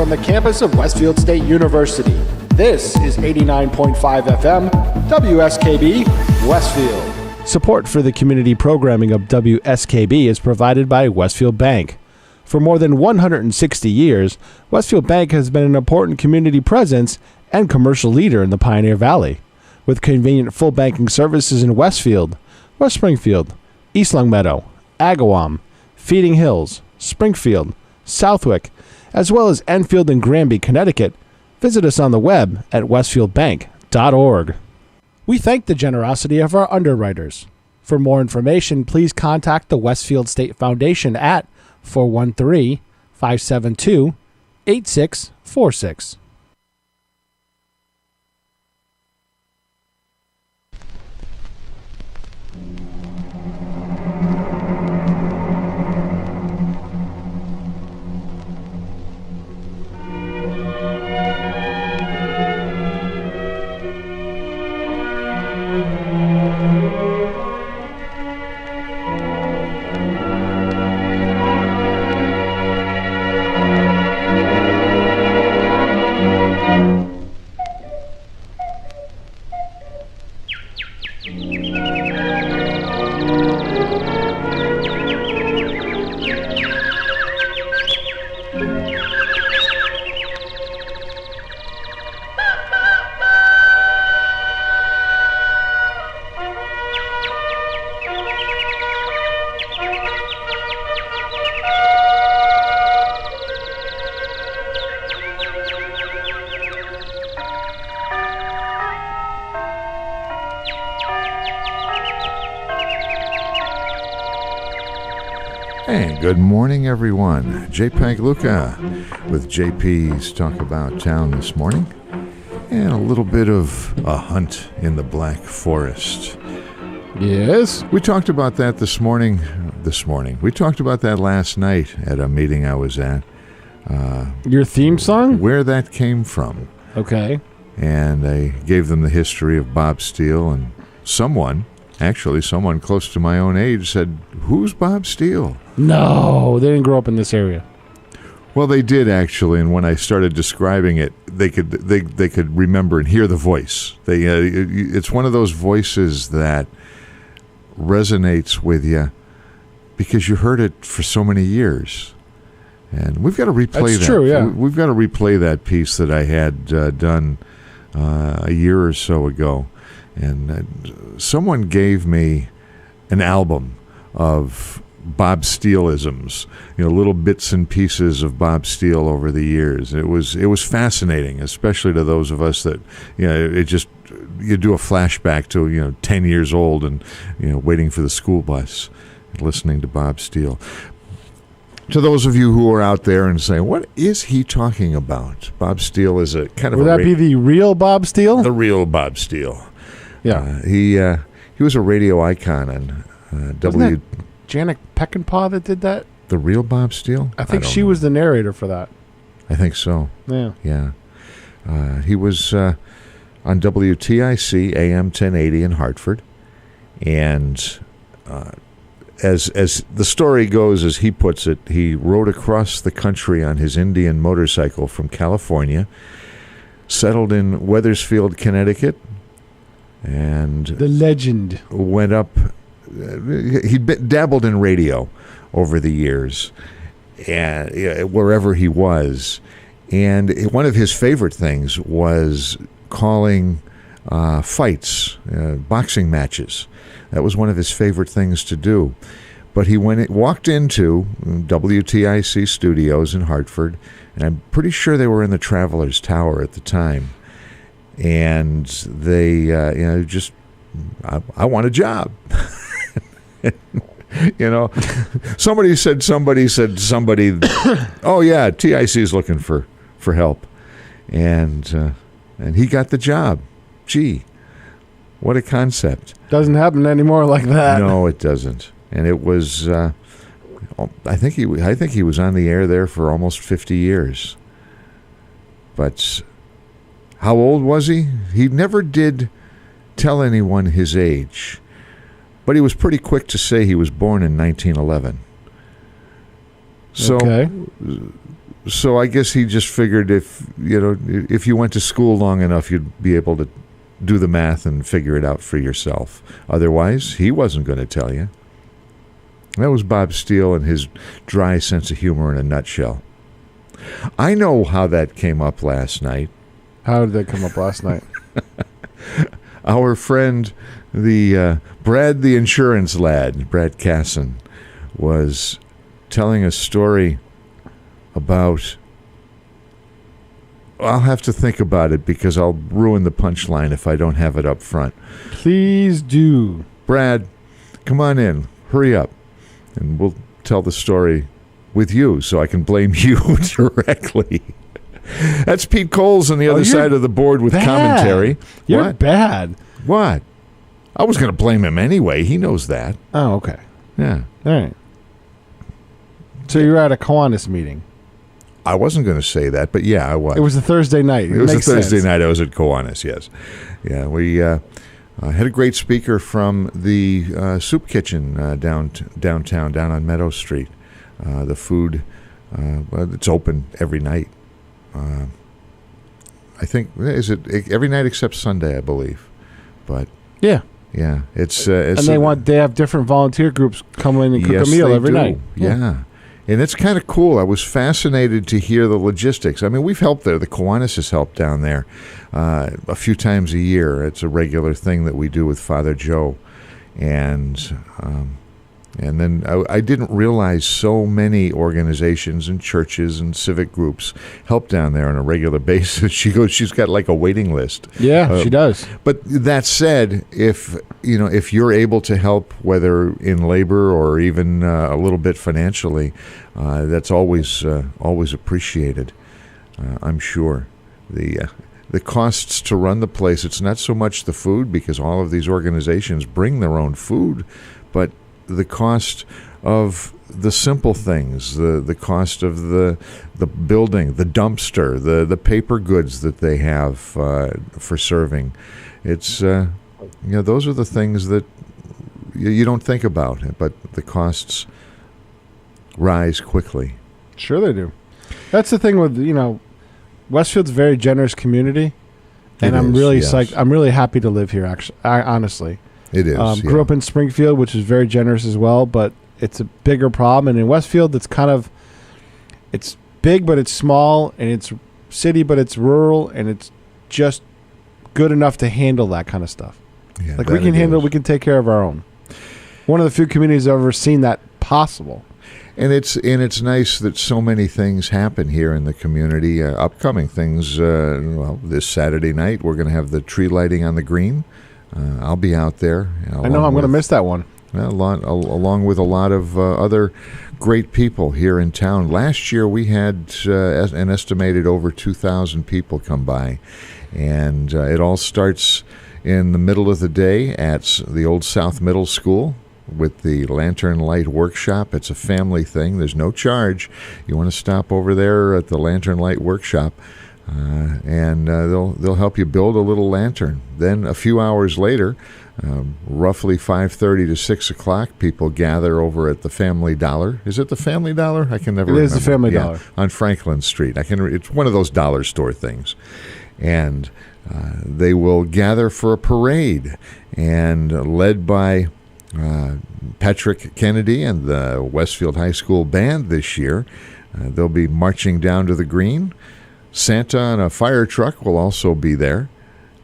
from the campus of Westfield State University. This is 89.5 FM, WSKB, Westfield. Support for the community programming of WSKB is provided by Westfield Bank. For more than 160 years, Westfield Bank has been an important community presence and commercial leader in the Pioneer Valley. With convenient full banking services in Westfield, West Springfield, East Longmeadow, Agawam, Feeding Hills, Springfield, Southwick, as well as Enfield and Granby, Connecticut, visit us on the web at westfieldbank.org. We thank the generosity of our underwriters. For more information, please contact the Westfield State Foundation at 413-572-8646. Hey, good morning, everyone. JPEG Luca with JP's Talk About Town this morning, and a little bit of a hunt in the Black Forest. Yes? We talked about that this morning. We talked about that last night at a meeting I was at. Your theme song? Where that came from. Okay. And I gave them the history of Bob Steele, and someone close to my own age said, "Who's Bob Steele?" No, they didn't grow up in this area. Well, they did actually, and when I started describing it, they could remember and hear the voice. It's one of those voices that resonates with you because you heard it for so many years. And we've got to replay that. That's true, yeah. We've got to replay that piece that I had done a year or so ago. And someone gave me an album of Bob Steele-isms, little bits and pieces of Bob Steele over the years. It was fascinating, especially to those of us that, you do a flashback to, 10 years old and, waiting for the school bus and listening to Bob Steele. To those of you who are out there and saying, what is he talking about? Bob Steele is a kind of Would that be the real Bob Steele? The real Bob Steele. Yeah. He was a radio icon on Wasn't that Janet Peckinpah that did that? The real Bob Steele? I think she was the narrator for that. I think so. Yeah. Yeah. He was on WTIC AM 1080 in Hartford. And as the story goes, as he puts it, he rode across the country on his Indian motorcycle from California, settled in Wethersfield, Connecticut, and the legend went up. He dabbled in radio over the years, and wherever he was. And one of his favorite things was calling fights, boxing matches. That was one of his favorite things to do. But he walked into WTIC studios in Hartford, and I'm pretty sure they were in the Travelers Tower at the time. And they, just, I want a job. Somebody said, oh yeah, TIC is looking for help. And he got the job. Gee, what a concept. Doesn't happen anymore like that. No, it doesn't. And it was, I think he was on the air there for almost 50 years. But how old was he? He never did tell anyone his age. But he was pretty quick to say he was born in 1911. So, okay. So I guess he just figured if you went to school long enough, you'd be able to do the math and figure it out for yourself. Otherwise, he wasn't going to tell you. That was Bob Steele and his dry sense of humor in a nutshell. I know how that came up last night. How did that come up last night? Our friend, Brad the insurance lad, Brad Casson, was telling a story about... I'll have to think about it because I'll ruin the punchline if I don't have it up front. Please do. Brad, come on in. Hurry up. And we'll tell the story with you so I can blame you directly. That's Pete Coles on the other side of the board with commentary. You're what? bad. What? I was going to blame him anyway. He knows that. Oh, okay. Yeah. All right. So you're at a Kiwanis meeting. I wasn't going to say that, but yeah, I was. It was a Thursday night. It was a Thursday night. I was at Kiwanis, yes. Yeah, we had a great speaker from the soup kitchen downtown, down on Meadow Street. The food, it's open every night. I think, is it every night except Sunday, I believe. But yeah, it's and they have different volunteer groups come in and cook a meal every night. Yeah. And it's kind of cool. I was fascinated to hear the logistics. I mean, we've helped there. The Kiwanis has helped down there a few times a year. It's a regular thing that we do with Father Joe. And then I didn't realize so many organizations and churches and civic groups help down there on a regular basis. She's got like a waiting list. Yeah, she does. But that said, if you're able to help, whether in labor or even a little bit financially, that's always appreciated. I'm sure. The costs to run the place, it's not so much the food, because all of these organizations bring their own food, but the cost of the simple things, the cost of the building, the dumpster, the paper goods that they have for serving. It's those are the things that you don't think about, but the costs rise quickly. Sure they do. That's the thing with Westfield's a very generous community, and I'm really psyched. I'm really happy to live here. Actually, honestly. It is. Grew up in Springfield, which is very generous as well, but it's a bigger problem. And in Westfield, it's big, but it's small, and it's city, but it's rural, and it's just good enough to handle that kind of stuff. Yeah, like we can take care of our own. One of the few communities I've ever seen that possible. And it's nice that so many things happen here in the community. Upcoming things. This Saturday night we're going to have the tree lighting on the green. I'll be out there. I know I'm going to miss that one. Along with a lot of other great people here in town. Last year we had an estimated over 2,000 people come by. And it all starts in the middle of the day at the Old South Middle School with the Lantern Light Workshop. It's a family thing. There's no charge. You want to stop over there at the Lantern Light Workshop. And they'll help you build a little lantern. Then a few hours later, roughly 5:30 to 6 o'clock, people gather over at the Family Dollar. Is it the Family Dollar? I can never remember. It is the Family Dollar. On Franklin Street. It's one of those dollar store things. And they will gather for a parade, and led by Patrick Kennedy and the Westfield High School Band this year, they'll be marching down to the green. Santa on a fire truck will also be there,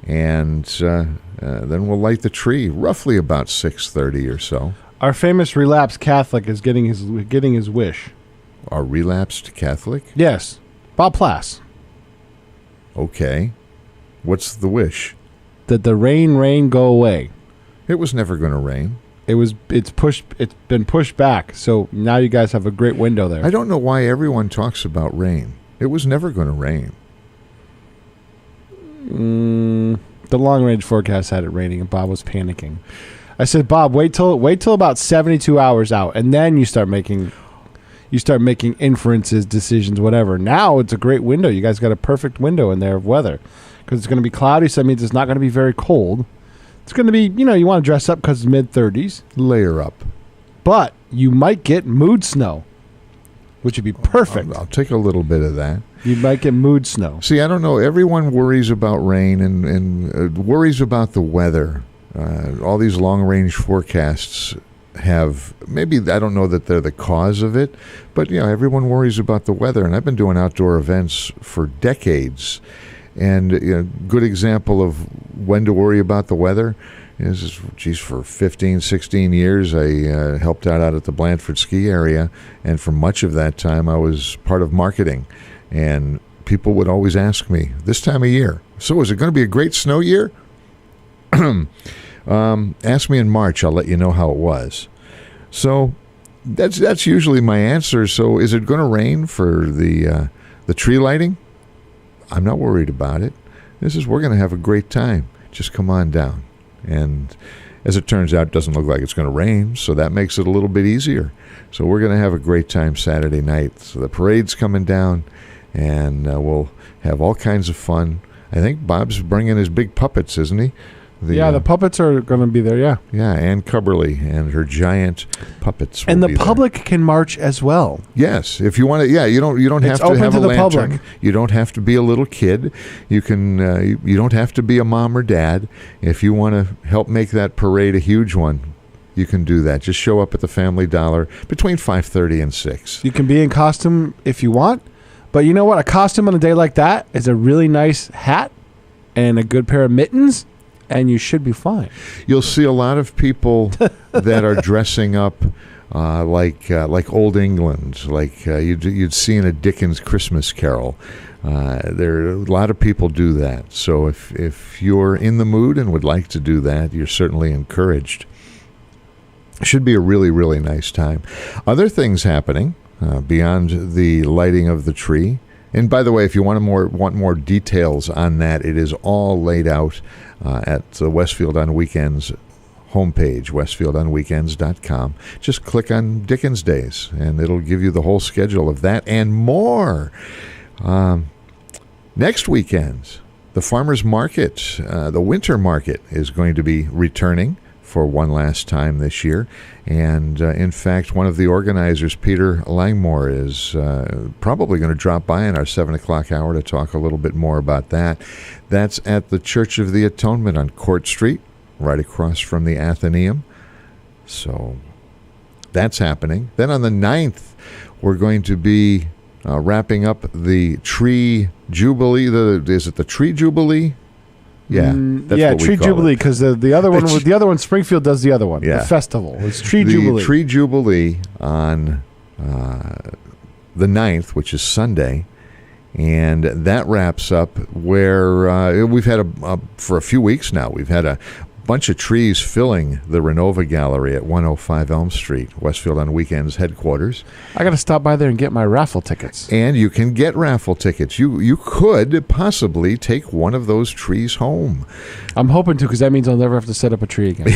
and then we'll light the tree roughly about 6:30 or so. Our famous relapsed Catholic is getting his wish. Our relapsed Catholic? Yes, Bob Plass. Okay, what's the wish? That the rain go away. It was never going to rain. It's been pushed back, so now you guys have a great window there. I don't know why everyone talks about rain. It was never going to rain. The long-range forecast had it raining, and Bob was panicking. I said, Bob, wait till about 72 hours out, and then you start making inferences, decisions, whatever. Now it's a great window. You guys got a perfect window in there of weather, because it's going to be cloudy, so that means it's not going to be very cold. It's going to be, you want to dress up because it's mid-30s. Layer up. But you might get mood snow. which would be perfect. I'll take a little bit of that. You might get mood snow. See, I don't know. Everyone worries about rain and worries about the weather. All these long-range forecasts have, maybe, I don't know that they're the cause of it, but everyone worries about the weather. And I've been doing outdoor events for decades. And good example of when to worry about the weather is, for 15, 16 years, I helped out at the Blandford ski area. And for much of that time, I was part of marketing. And people would always ask me this time of year, so is it going to be a great snow year? Ask me in March. I'll let you know how it was. So that's usually my answer. So is it going to rain for the tree lighting? I'm not worried about it. We're going to have a great time. Just come on down. And as it turns out, it doesn't look like it's going to rain, so that makes it a little bit easier. So we're going to have a great time Saturday night. So the parade's coming down, and we'll have all kinds of fun. I think Bob's bringing his big puppets, isn't he? The puppets are going to be there, yeah. Yeah, Ann Cubberly and her giant puppets will And the be there. public can march as well. Yes, if you want to. Yeah, you don't have to have a lantern. Public. You don't have to be a little kid. You can. You don't have to be a mom or dad. If you want to help make that parade a huge one, you can do that. Just show up at the Family Dollar between 5:30 and 6. You can be in costume if you want, but you know what? A costume on a day like that is a really nice hat and a good pair of mittens, and you should be fine. You'll see a lot of people that are dressing up like Old England, like you'd see in a Dickens Christmas Carol. There a lot of people do that. So if you're in the mood and would like to do that, you're certainly encouraged. It should be a really, really nice time. Other things happening beyond the lighting of the tree. And by the way, if you want more details on that, it is all laid out at the Westfield on Weekends homepage, westfieldonweekends.com. Just click on Dickens Days, and it'll give you the whole schedule of that and more. Next weekend, the Farmers Market, the Winter Market, is going to be returning for one last time this year. And in fact, one of the organizers, Peter Langmore, is probably going to drop by in our 7 o'clock hour to talk a little bit more about that. That's at the Church of the Atonement on Court Street, right across from the Athenaeum. So that's happening. Then on the 9th, we're going to be wrapping up the Tree Jubilee. Is it the Tree Jubilee? Yeah, that's what we Tree call Jubilee, it. because the other one, Springfield does the other one. Yeah. The festival. It's Tree Jubilee. Tree Jubilee on the 9th, which is Sunday, and that wraps up where we've had for a few weeks now, we've had a bunch of trees filling the Renova Gallery at 105 Elm Street, Westfield on Weekends headquarters. I got to stop by there and get my raffle tickets. And you can get raffle tickets. You could possibly take one of those trees home. I'm hoping to, because that means I'll never have to set up a tree again.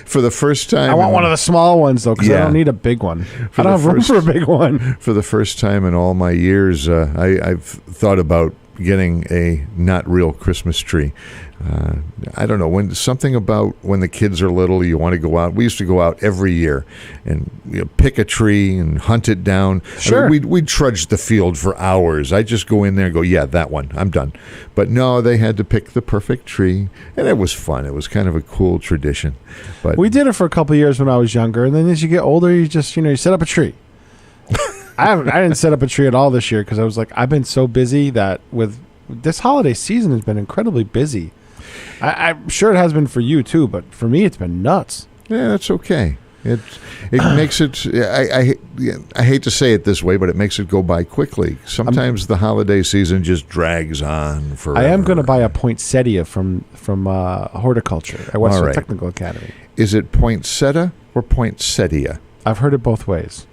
For the first time. I want one of the small ones, though, because I don't need a big one. I don't have room for a big one. For the first time in all my years, I've thought about getting a not real Christmas tree. I don't know, something about when the kids are little, you want to go out. We used to go out every year and pick a tree and hunt it down. Sure. I mean, we'd trudge the field for hours. I'd just go in there and go, yeah, that one, I'm done. But no, they had to pick the perfect tree, and it was fun. It was kind of a cool tradition. But we did it for a couple of years when I was younger, and then as you get older, you just, you set up a tree. I didn't set up a tree at all this year because I was like, I've been so busy that with this holiday season has been incredibly busy. I'm sure it has been for you too, but for me, it's been nuts. Yeah, that's okay. It makes it. I hate to say it this way, but it makes it go by quickly. Sometimes the holiday season just drags on forever. I am going to buy a poinsettia from horticulture at Westfield Technical Academy. Is it poinsettia or poinsettia? I've heard it both ways.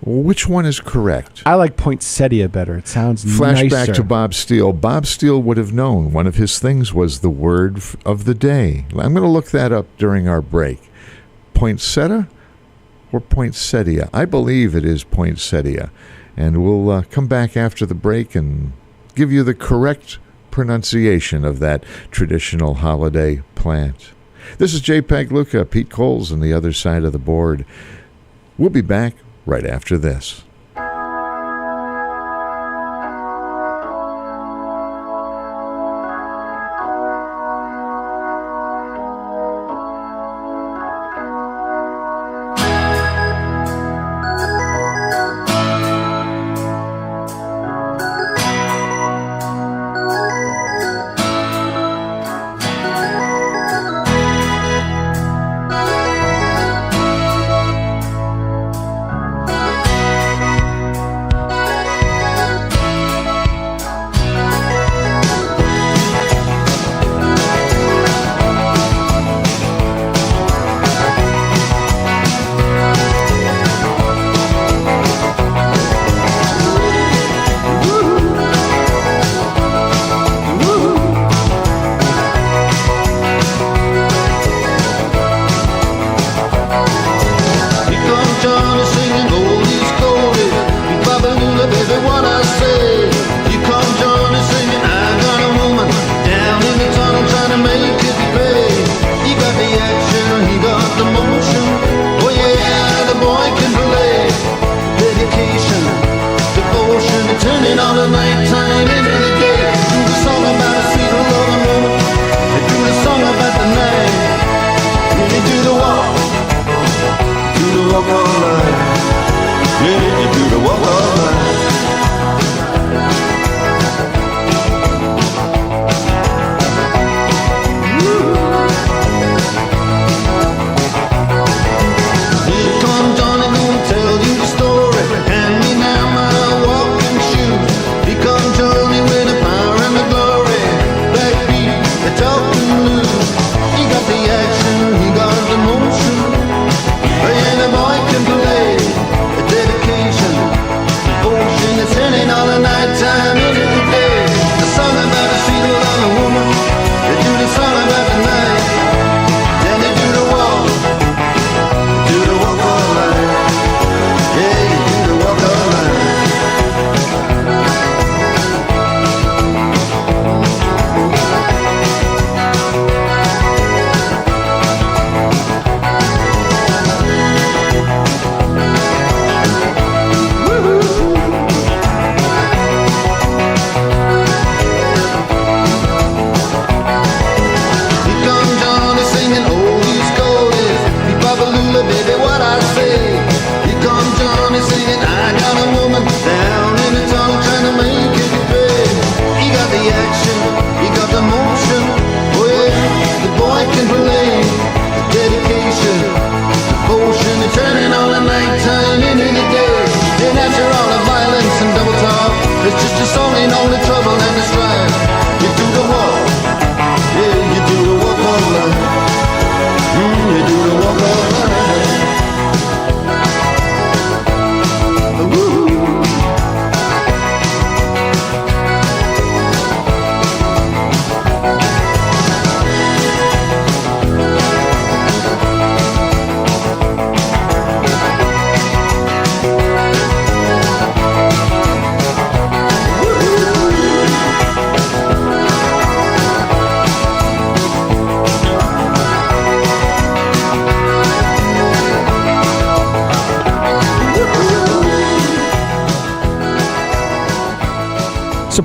Which one is correct? I like poinsettia better. It sounds Flashback nicer. to Bob Steele. Bob Steele would have known one of his things was the word of the day. I'm going to look that up during our break. Poinsettia or poinsettia? I believe it is poinsettia. And we'll come back after the break and give you the correct pronunciation of that traditional holiday plant. This is JPEG Luca, Pete Coles on the other side of the board. We'll be back right after this.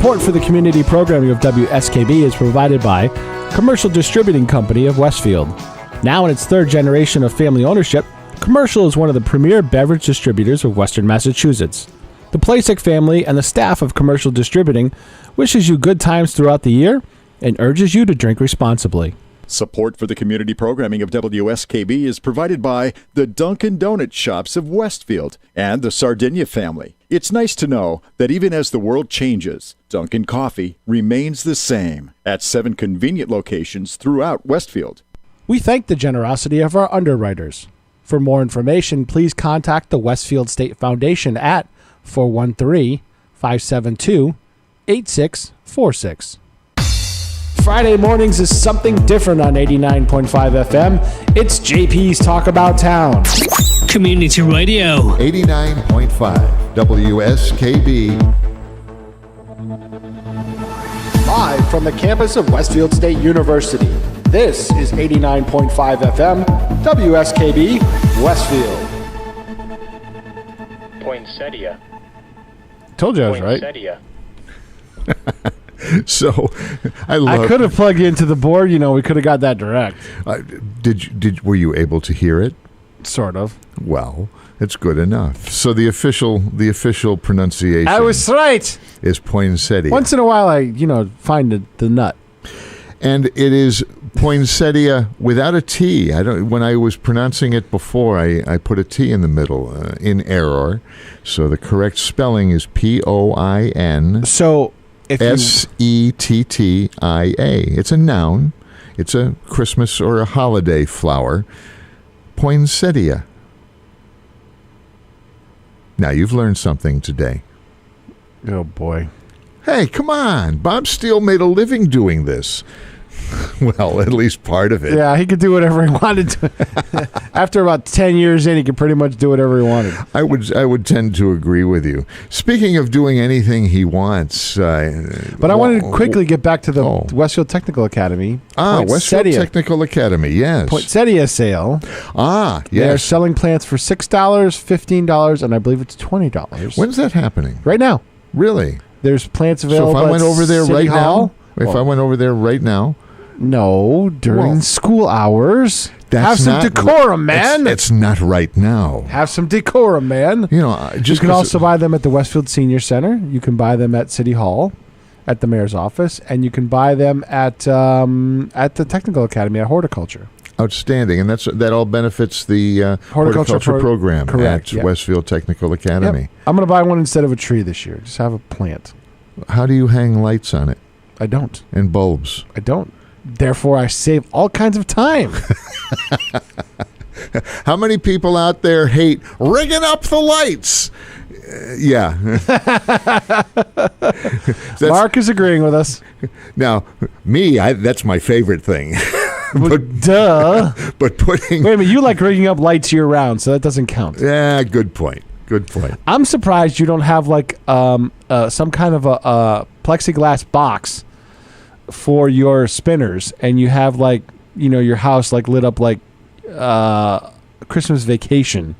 Support for the community programming of WSKB is provided by Commercial Distributing Company of Westfield. Now in its third generation of family ownership, Commercial is one of the premier beverage distributors of Western Massachusetts. The Plasek family and the staff of Commercial Distributing wishes you good times throughout the year and urges you to drink responsibly. Support for the community programming of WSKB is provided by the Dunkin' Donut Shops of Westfield and the Sardinia family. It's nice to know that even as the world changes, Dunkin' Coffee remains the same at 7 convenient locations throughout Westfield. We thank the generosity of our underwriters. For more information, please contact the Westfield State Foundation at 413-572-8646. Friday mornings is something different on 89.5 FM. It's JP's Talk About Town. Community Radio. 89.5 WSKB. Live from the campus of Westfield State University. This is 89.5 FM, WSKB, Westfield. Poinsettia. Told you I was right. Poinsettia. So, I could have plugged you into the board. We could have got that direct. Were you able to hear it? Sort of. Well, it's good enough. So the official pronunciation. I was right. Is poinsettia. Once in a while, I find the nut. And it is poinsettia without a T. When I was pronouncing it before, I put a T in the middle in error. So the correct spelling is Poin. So Settia. It's a noun. It's a Christmas or a holiday flower. Poinsettia. Now you've learned something today. Oh boy. Hey, come on. Bob Steele made a living doing this. Well, at least part of it. Yeah, he could do whatever he wanted to. After about 10 years in, he could pretty much do whatever he wanted. I would tend to agree with you. Speaking of doing anything he wants. But I wanted to quickly get back to the Westfield Technical Academy. Westfield Technical Academy, yes. Poinsettia sale. Yes. They're selling plants for $6, $15, and I believe it's $20. When's that happening? Right now. Really? There's plants available. So if I went over there City right Hall, now? If I went over there right now? No, during school hours. Have some decorum, man. It's not right now. Have some decorum, man. You can also buy them at the Westfield Senior Center. You can buy them at City Hall, at the mayor's office, and you can buy them at the Technical Academy at Horticulture. Outstanding, and that all benefits the horticulture program at Westfield Technical Academy. Yep. I'm going to buy one instead of a tree this year. Just have a plant. How do you hang lights on it? I don't. And bulbs? I don't. Therefore, I save all kinds of time. How many people out there hate rigging up the lights? Yeah. Mark is agreeing with us. Now, that's my favorite thing. Duh. But putting... Wait a minute, you like rigging up lights year-round, so that doesn't count. Yeah, good point. Good point. I'm surprised you don't have like some kind of a plexiglass box for your spinners, and you have like your house like lit up like Christmas Vacation.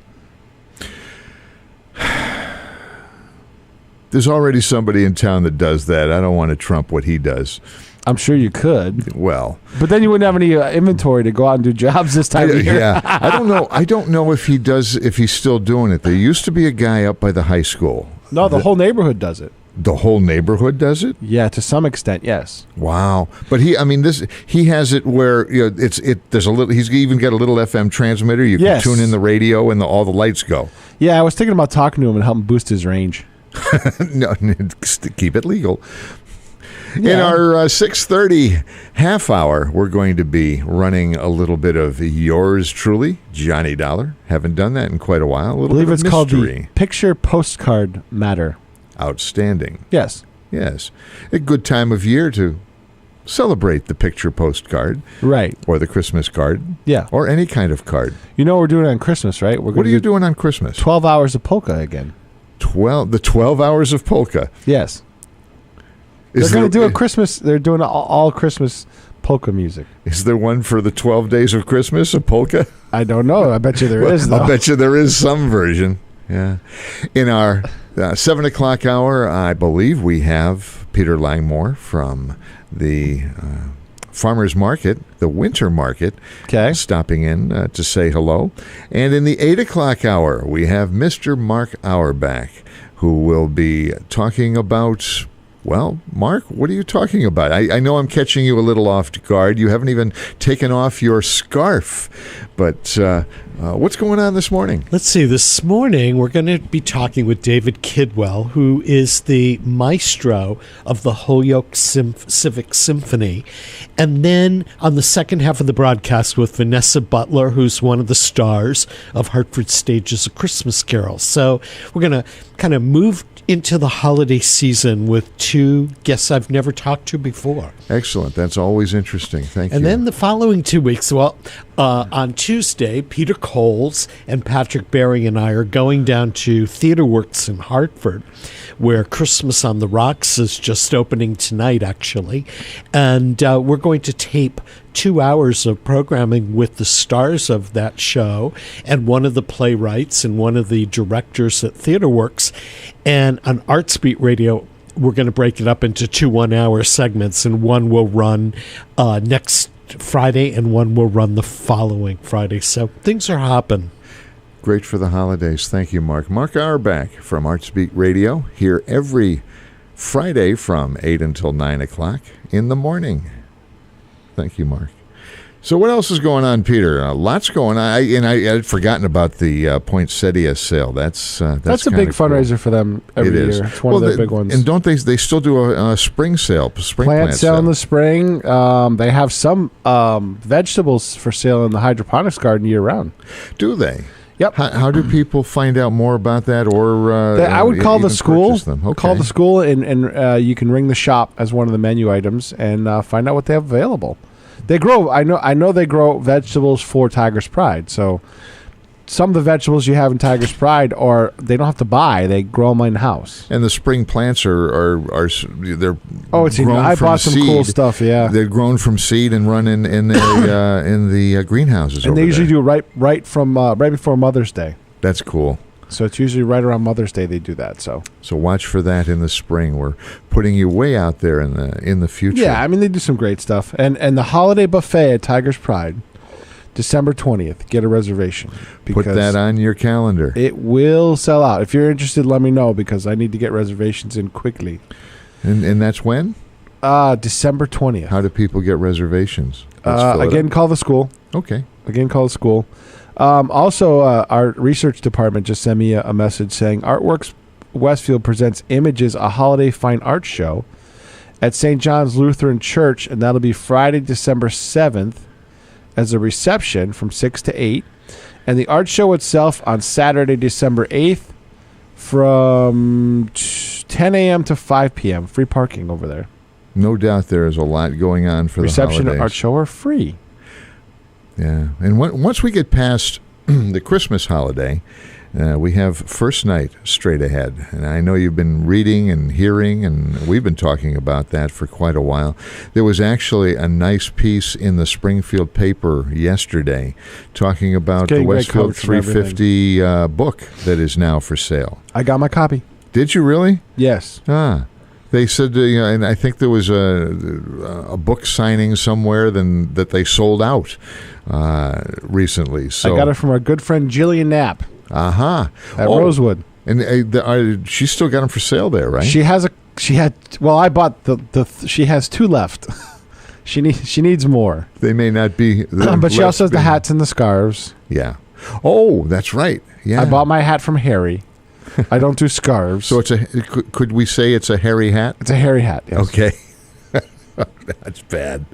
There's already somebody in town that does that. I don't want to trump what he does. I'm sure you could. Well, but then you wouldn't have any inventory to go out and do jobs this time of year. Yeah, I don't know. I don't know if he does. If he's still doing it. There used to be a guy up by the high school. No, the whole neighborhood does it. The whole neighborhood does it? Yeah, to some extent, yes. Wow. But he has it where there's a little. He's even got a little FM transmitter. You can tune in the radio and all the lights go. Yeah, I was thinking about talking to him and helping boost his range. No, keep it legal. Yeah. In our 6:30 half hour, we're going to be running a little bit of yours truly, Johnny Dollar. Haven't done that in quite a while. I believe it's called the Picture Postcard Matter. Outstanding. Yes. Yes. A good time of year to celebrate the picture postcard. Right. Or the Christmas card. Yeah. Or any kind of card. You know what we're doing on Christmas, right? What are you doing on Christmas? 12 hours of polka again. 12 hours of polka. Yes. They're going to do a Christmas. They're doing all Christmas polka music. Is there one for the 12 days of Christmas, a polka? I don't know. I bet you there is, though. I bet you there is some version. Yeah. In our 7 o'clock hour, I believe we have Peter Langmore from the Farmers Market, the Winter Market, stopping in to say hello. And in the 8 o'clock hour, we have Mr. Mark Auerbach, who will be talking about... Well, Mark, what are you talking about? I know I'm catching you a little off guard. You haven't even taken off your scarf. But what's going on this morning? Let's see. This morning, we're going to be talking with David Kidwell, who is the maestro of the Holyoke Civic Symphony. And then on the second half of the broadcast with Vanessa Butler, who's one of the stars of Hartford Stage's A Christmas Carol. So we're going to kind of move into the holiday season with two guests I've never talked to before. Excellent. That's always interesting. Thank you. And then the following 2 weeks, well, On Tuesday, Peter Coles and Patrick Baring and I are going down to TheaterWorks in Hartford, where Christmas on the Rocks is just opening tonight, actually. And we're going to tape 2 hours of programming with the stars of that show and one of the playwrights and one of the directors at TheaterWorks. And on Artsbeat Radio, we're going to break it up into 2 one-hour segments, and one will run next Friday and one will run the following Friday. So things are hopping. Great for the holidays. Thank you, Mark. Mark Auerbach from Artsbeat Radio, here every Friday from 8 until 9 o'clock in the morning. Thank you, Mark. So what else is going on, Peter? Lots going on. I had forgotten about the poinsettia sale. That's a big fundraiser cool for them every year. It's one of their big ones. And don't they still do a spring sale, plant sale in the spring. They have some vegetables for sale in the hydroponics garden year round. Do they? Yep. How do people find out more about that? Or I would call the school. Okay. Call the school, and you can ring the shop as one of the menu items and find out what they have available. They grow. I know they grow vegetables for Tiger's Pride. So some of the vegetables you have in Tiger's Pride, or they don't have to buy. They grow them in house. And the spring plants are they're I bought some cool stuff. Yeah, they're grown from seed and run in the greenhouses. And they usually do right before Mother's Day. That's cool. So it's usually right around Mother's Day they do that. So watch for that in the spring. We're putting you way out there in the future. Yeah, I mean they do some great stuff. And the holiday buffet at Tiger's Pride, December 20th. Get a reservation. Put that on your calendar. It will sell out. If you're interested, let me know because I need to get reservations in quickly. And that's when? December 20th. How do people get reservations? Again, call the school. Okay. Again, call the school. Also, our research department just sent me a message saying Artworks Westfield presents Images, a holiday fine arts show at St. John's Lutheran Church, and that'll be Friday, December 7th as a reception from 6 to 8. And the art show itself on Saturday, December 8th from 10 a.m. to 5 p.m. Free parking over there. No doubt there is a lot going on for Reception the holidays. and art show are free. Yeah, and once we get past the Christmas holiday, we have first night straight ahead. And I know you've been reading and hearing, and we've been talking about that for quite a while. There was actually a nice piece in the Springfield paper yesterday talking about the Westfield 350 book that is now for sale. I got my copy. Did you really? Yes. They said, and I think there was a book signing somewhere that they sold out recently. So I got it from our good friend Jillian Knapp. At Rosewood. And she still got them for sale there, right? She has I bought she has 2 left. she needs more. They may not be. But she also has the hats and the scarves. Yeah. Oh, that's right. Yeah. I bought my hat from Harry. I don't do scarves. So could we say it's a hairy hat? It's a hairy hat, yes. Okay. That's bad.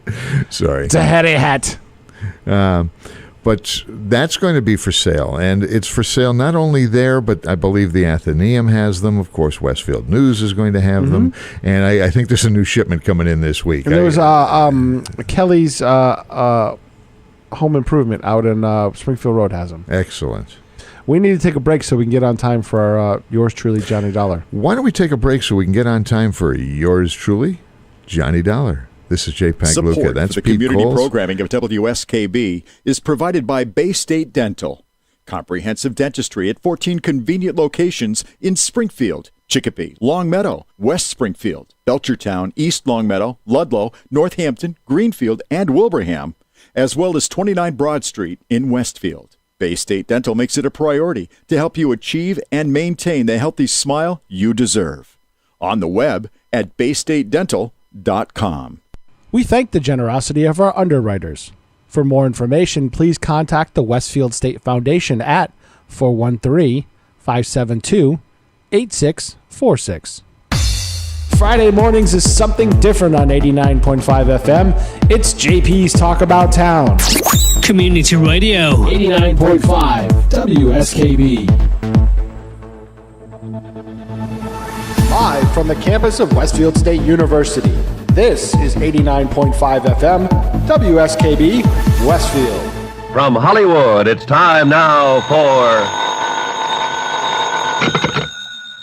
Sorry. It's a hairy hat. But that's going to be for sale. And it's for sale not only there, but I believe the Athenaeum has them. Of course, Westfield News is going to have them. And I think there's a new shipment coming in this week. And there was Kelly's Home Improvement out in Springfield Road has them. Excellent. We need to take a break so we can get on time for our yours truly, Johnny Dollar. Why don't we take a break so we can get on time for yours truly, Johnny Dollar? This is Jay Pagluca. Support That's for the Pete community Coles. programming of WSKB is provided by Bay State Dental. Comprehensive dentistry at 14 convenient locations in Springfield, Chicopee, Longmeadow, West Springfield, Belchertown, East Longmeadow, Ludlow, Northampton, Greenfield, and Wilbraham, as well as 29 Broad Street in Westfield. Bay State Dental makes it a priority to help you achieve and maintain the healthy smile you deserve. On the web at baystatedental.com. We thank the generosity of our underwriters. For more information, please contact the Westfield State Foundation at 413-572-8646. Friday mornings is something different on 89.5 FM. It's JP's Talk About Town. Community Radio. 89.5 WSKB. Live from the campus of Westfield State University, this is 89.5 FM WSKB Westfield. From Hollywood, it's time now for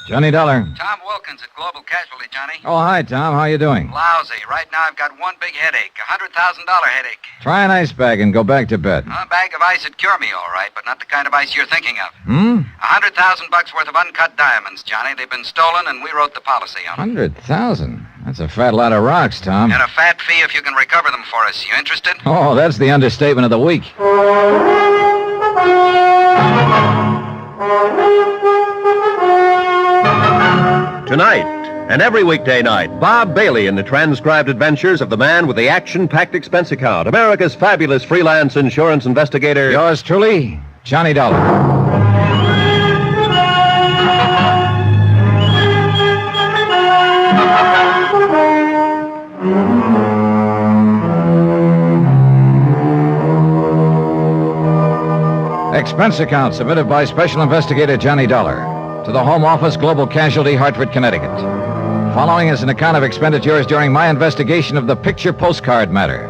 Johnny Dollar. Tom Wilkins at Global Casualty, Johnny. Oh, hi, Tom. How you doing? Lousy. Right now I've got one big headache, $100,000 headache. Try an ice bag and go back to bed. A bag of ice would cure me, all right, but not the kind of ice you're thinking of. $100,000 worth of uncut diamonds, Johnny. They've been stolen, and we wrote the policy on them. 100,000? That's a fat lot of rocks, Tom. And a fat fee if you can recover them for us. You interested? Oh, that's the understatement of the week. Tonight, and every weekday night, Bob Bailey in the transcribed adventures of the man with the action-packed expense account, America's fabulous freelance insurance investigator. Yours truly, Johnny Dollar. Expense account submitted by Special Investigator Johnny Dollar to the Home Office, Global Casualty, Hartford, Connecticut. Following is an account of expenditures during my investigation of the picture postcard matter.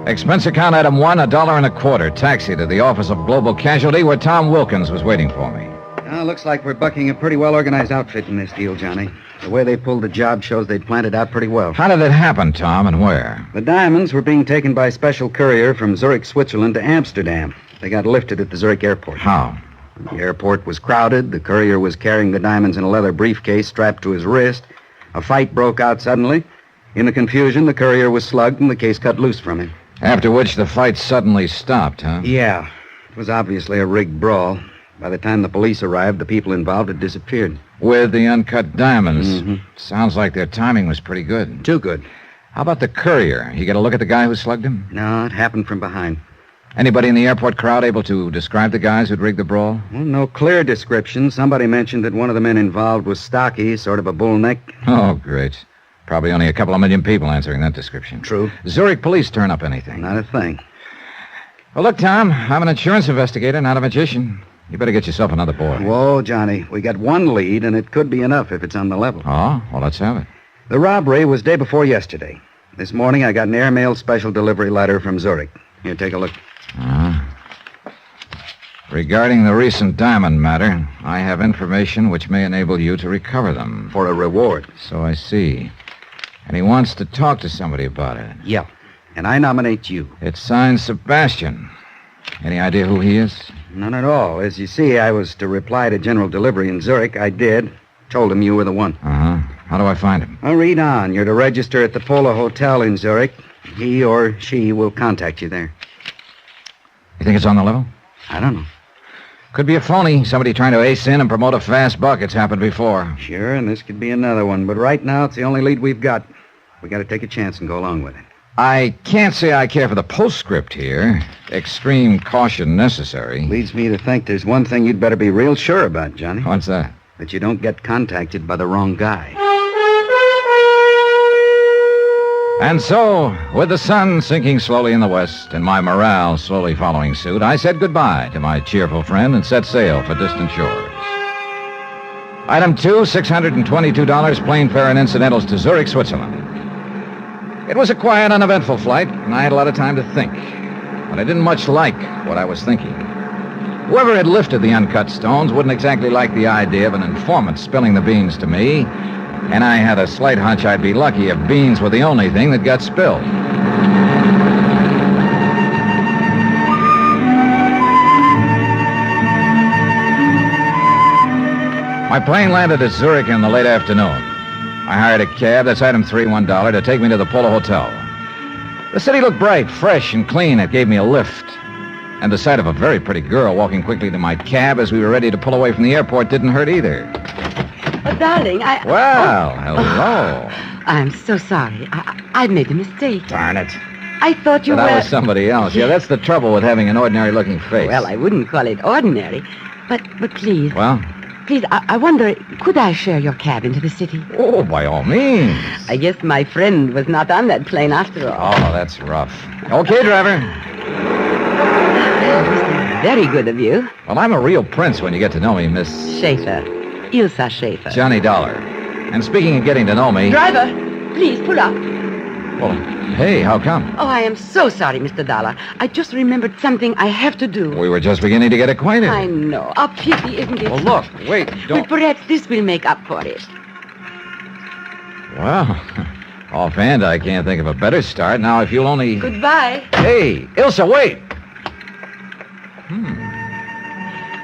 Expense account item 1, $1.25. Taxi to the office of Global Casualty, where Tom Wilkins was waiting for me. Looks like we're bucking a pretty well-organized outfit in this deal, Johnny. The way they pulled the job shows they'd planned it out pretty well. How did it happen, Tom, and where? The diamonds were being taken by a special courier from Zurich, Switzerland to Amsterdam. They got lifted at the Zurich airport. How? The airport was crowded. The courier was carrying the diamonds in a leather briefcase strapped to his wrist. A fight broke out suddenly. In the confusion, the courier was slugged and the case cut loose from him. After which the fight suddenly stopped, huh? Yeah. It was obviously a rigged brawl. By the time the police arrived, the people involved had disappeared. With the uncut diamonds. Mm-hmm. Sounds like their timing was pretty good. Too good. How about the courier? You get a look at the guy who slugged him? No, it happened from behind. Anybody in the airport crowd able to describe the guys who'd rigged the brawl? Well, no clear description. Somebody mentioned that one of the men involved was stocky, sort of a bull neck. Oh, great. Probably only a couple of million people answering that description. True. Zurich police turn up anything? Not a thing. Well, look, Tom, I'm an insurance investigator, not a magician. You better get yourself another boy. Whoa, Johnny. We got one lead, and it could be enough if it's on the level. Oh? Well, let's have it. The robbery was day before yesterday. This morning, I got an airmail special delivery letter from Zurich. Here, take a look. Regarding the recent diamond matter, I have information which may enable you to recover them. For a reward. So I see. And he wants to talk to somebody about it. Yeah. And I nominate you. It's signed Sebastian. Any idea who he is? None at all. As you see, I was to reply to General Delivery in Zurich. I did. Told him you were the one. How do I find him? Well, read on. You're to register at the Polo Hotel in Zurich. He or she will contact you there. You think it's on the level? I don't know. Could be a phony. Somebody trying to ace in and promote a fast buck. It's happened before. Sure, and this could be another one. But right now, it's the only lead we've got. We got to take a chance and go along with it. I can't say I care for the postscript here. Extreme caution necessary. Leads me to think there's one thing you'd better be real sure about, Johnny. What's that? That you don't get contacted by the wrong guy. And so, with the sun sinking slowly in the west and my morale slowly following suit, I said goodbye to my cheerful friend and set sail for distant shores. Item 2, $622 plane fare and incidentals to Zurich, Switzerland. It was a quiet, uneventful flight, and I had a lot of time to think. But I didn't much like what I was thinking. Whoever had lifted the uncut stones wouldn't exactly like the idea of an informant spilling the beans to me, and I had a slight hunch I'd be lucky if beans were the only thing that got spilled. My plane landed at Zurich in the late afternoon. I hired a cab, that's item 3, $1, to take me to the Polo Hotel. The city looked bright, fresh, and clean. It gave me a lift. And the sight of a very pretty girl walking quickly to my cab as we were ready to pull away from the airport didn't hurt either. Oh, darling, I... Well, hello. I'm so sorry. I made a mistake. Darn it. I thought you were... That was somebody else. Yeah, that's the trouble with having an ordinary-looking face. Well, I wouldn't call it ordinary. But please... Well? Please, I wonder, could I share your cab into the city? Oh, by all means. I guess my friend was not on that plane after all. Oh, that's rough. Okay, driver. Well, this is very good of you. Well, I'm a real prince when you get to know me, Miss... Schaefer. Ilsa Schaefer. Johnny Dollar. And speaking of getting to know me... Driver, please pull up. Well, hey, how come? Oh, I am so sorry, Mr. Dollar. I just remembered something I have to do. We were just beginning to get acquainted. I know. A pity, isn't it? Well, look, wait, But don't... perhaps this will make up for it. Well, offhand, I can't think of a better start. Now, if you'll only... Goodbye. Hey, Ilsa, wait!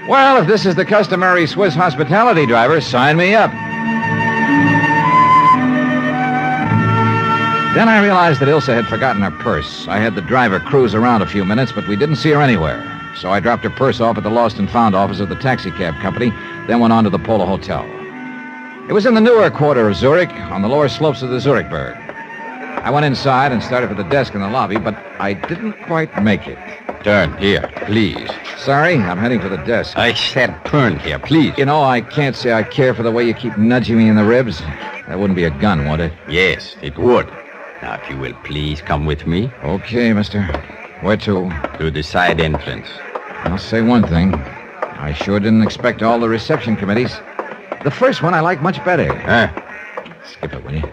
Well, if this is the customary Swiss hospitality driver, sign me up. Then I realized that Ilsa had forgotten her purse. I had the driver cruise around a few minutes, but we didn't see her anywhere. So I dropped her purse off at the Lost and Found office of the taxi cab company, then went on to the Polo Hotel. It was in the newer quarter of Zurich, on the lower slopes of the Zurichberg. I went inside and started for the desk in the lobby, but I didn't quite make it. Turn here, please. Sorry, I'm heading for the desk. I said turn here, please. You know, I can't say I care for the way you keep nudging me in the ribs. That wouldn't be a gun, would it? Yes, it would. Now, if you will please come with me. Okay, mister. Where to? To the side entrance. I'll say one thing. I sure didn't expect all the reception committees. The first one I like much better. Skip it, will you?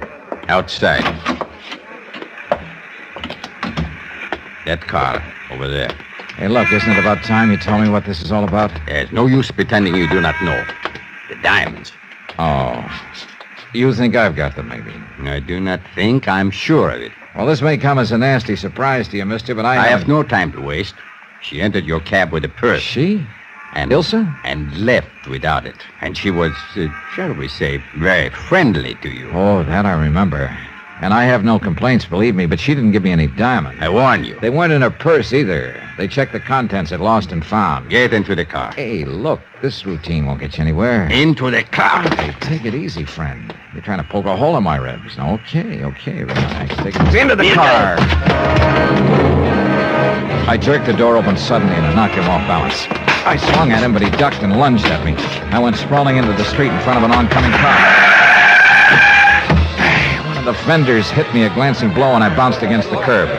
Outside. That car over there. Hey, look, isn't it about time you told me what this is all about? There's no use pretending you do not know. The diamonds. Oh. You think I've got them, maybe? I do not think. I'm sure of it. Well, this may come as a nasty surprise to you, mister, but I have no time to waste. She entered your cab with a purse. She? And Ilsa? And left without it. And she was, shall we say, very friendly to you. Oh, that I remember. And I have no complaints, believe me, but she didn't give me any diamonds. I warn you. They weren't in her purse either. They checked the contents at Lost and Found. Get into the car. Hey, look, this routine won't get you anywhere. Into the car. Hey, take it easy, friend. You're trying to poke a hole in my ribs. Okay, relax. Take it into the car. I jerked the door open suddenly and I knocked him off balance. I swung at him, but he ducked and lunged at me. I went sprawling into the street in front of an oncoming car. One of the fenders hit me a glancing blow, and I bounced against the curb.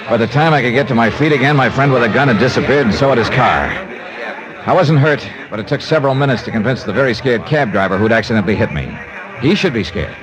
By the time I could get to my feet again, my friend with a gun had disappeared, and so had his car. I wasn't hurt, but it took several minutes to convince the very scared cab driver who'd accidentally hit me. He should be scared.